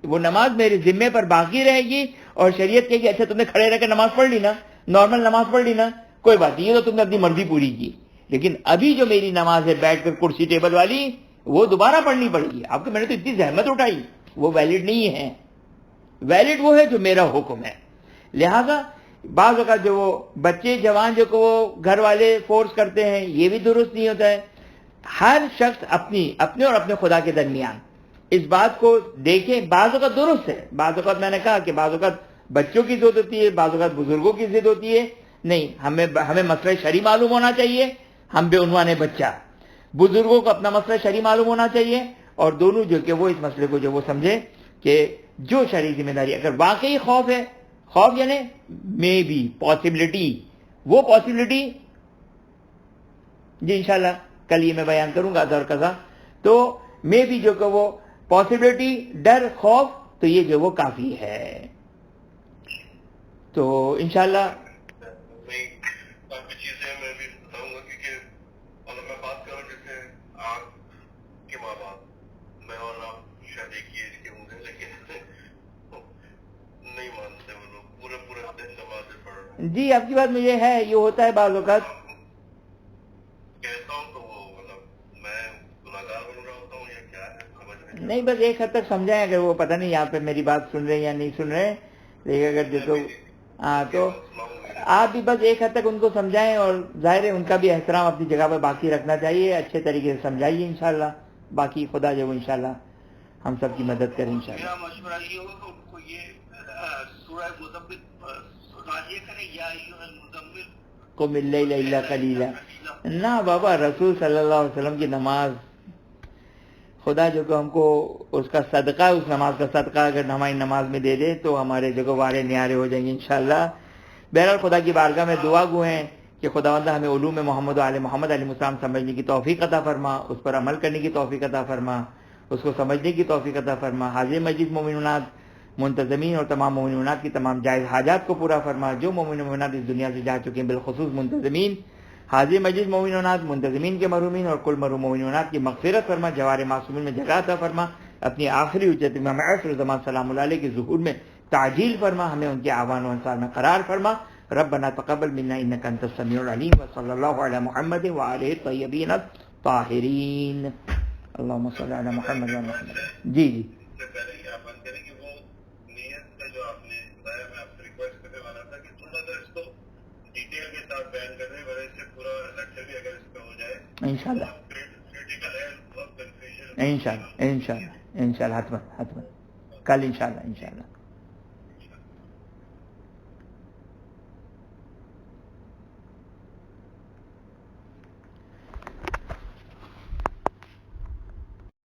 وہ نماز میرے ذمے پر باقی رہے گی. اور شریعت کہے گی اچھا تم نے کھڑے رہ کے نماز پڑھ لی نا، نارمل نماز پڑھ لی نا، کوئی بات نہیں، یہ تو تم نے اپنی مرضی پوری کی. لیکن ابھی جو میری نماز ہے بیٹھ کر کرسی ٹیبل والی، وہ دوبارہ پڑھنی پڑے گی. آپ کو میں نے تو اتنی زحمت اٹھائی، وہ ویلڈ نہیں ہے. ویلڈ وہ ہے جو میرا حکم ہے. لہذا بعض اوقات جو وہ بچے جوان جو کو وہ گھر والے فورس کرتے ہیں، یہ بھی درست نہیں ہوتا ہے. ہر شخص اپنے اور اپنے خدا کے درمیان اس بات کو دیکھیں. بعض اوقات درست ہے، بعض اوقات میں نے کہا کہ بعض اوقات بچوں کی ضد ہوتی ہے، بعض اوقات بزرگوں کی ضد ہوتی ہے. نہیں، ہمیں مسئلہ شرعی معلوم ہونا چاہیے، ہم بے عنوان بچہ، بزرگوں کو اپنا مسئلہ شرعی معلوم ہونا چاہیے، اور دونوں جو کہ وہ اس مسئلے کو جو وہ سمجھے کہ جو شرعی ذمہ داری، اگر واقعی خوف ہے، خوف یعنی مے بی پاسبلٹی، وہ پاسبلٹی جی انشاءاللہ کل یہ میں بیان کروں گا دور قضا، تو مے بی جو کہ وہ پاسبلٹی، ڈر، خوف، تو یہ جو وہ کافی ہے، تو انشاءاللہ کافی چیزیں میں بھی بتاؤں گا، کیونکہ اگر میں بات کروں جیسے آپ کے ماں باپ، میں اور آپ شاید ایک ہی ایج کے ہوں گے، لیکن نہیں مانتے وہ لوگ، پورے دن نمازیں پڑھ رہے ہیں. جی آپ کی بات مجھے ہے، یہ ہوتا ہے بعض اوقات، کہتا ہوں تو وہ مطلب میں گناہگار بن رہا ہوتا ہوں یا کیا ہے، سمجھ نہیں بس ایک حد تک سمجھائیں، اگر وہ پتہ نہیں یہاں پہ میری بات سن رہے ہیں یا نہیں سن رہے، لیکن اگر دیکھو تو آپ بھی بس ایک حد تک ان کو سمجھائیں، اور ظاہر ہے ان کا بھی احترام اپنی جگہ پہ باقی رکھنا چاہیے، اچھے طریقے سے سمجھائیے انشاءاللہ، باقی خدا جو انشاءاللہ ہم سب کی مدد کریں انشاءاللہ. میرا مشورہ یہ ہوگا کہ ان کو یہ سورہ مزمل سنائیے کریں، یا ایھا المزمل قم اللیل الا قلیلا. نہ بابا، رسول صلی اللہ علیہ وسلم کی نماز، خدا جو کہ ہم کو اس کا صدقہ، اس نماز کا صدقہ اگر ہماری نماز میں دے دے تو ہمارے جو کہ وارے نیارے ہو جائیں گے انشاءاللہ. بہرحال خدا کی بارگاہ میں دعا گو ہیں کہ خداوند ہمیں علوم محمد و آل محمد علیہ السلام سمجھنے کی توفیق عطا فرما، اس پر عمل کرنے کی توفیق عطا فرما، اس کو سمجھنے کی توفیق عطا فرما. حاضر مجید مومنات منتظمین اور تمام مومنات کی تمام جائز حاجات کو پورا فرما. جو مومنات اس دنیا سے جا چکے ہیں، بالخصوص منتظمین، حاضر مجید مومنات منتظمین کے مرحومین اور کل مرحوم مومنات کی مغفرت فرما، جوار معصومین میں جگہ عطا فرما. اپنی آخری حجت امام عصر زمان سلام اللہ علیہ کے ظہور میں تعجیل فرما، ہمیں ان کے اعوان و انصار میں قرار فرما. ربنا تقبل منا انك انت السميع العليم، وصلى الله على محمد وآله الطيبين الطاهرين. اللهم صل على محمد وعلى محمد. جی اس سے پہلے یہ آپ بات کریں کہ وہ نیت کا جو آپ نے بتایا، میں آپ سے ریکویسٹ کرنے والا تھا کہ تھوڑا سا اس کو ڈیٹیل کے ساتھ بیان کر دیں، وجہ سے پورا لیکچر بھی اگر اس پہ ہو جائے انشاءاللہ کریٹیکل ہے، بہت کنفیوژن. انشاءاللہ حتما کل انشاءاللہ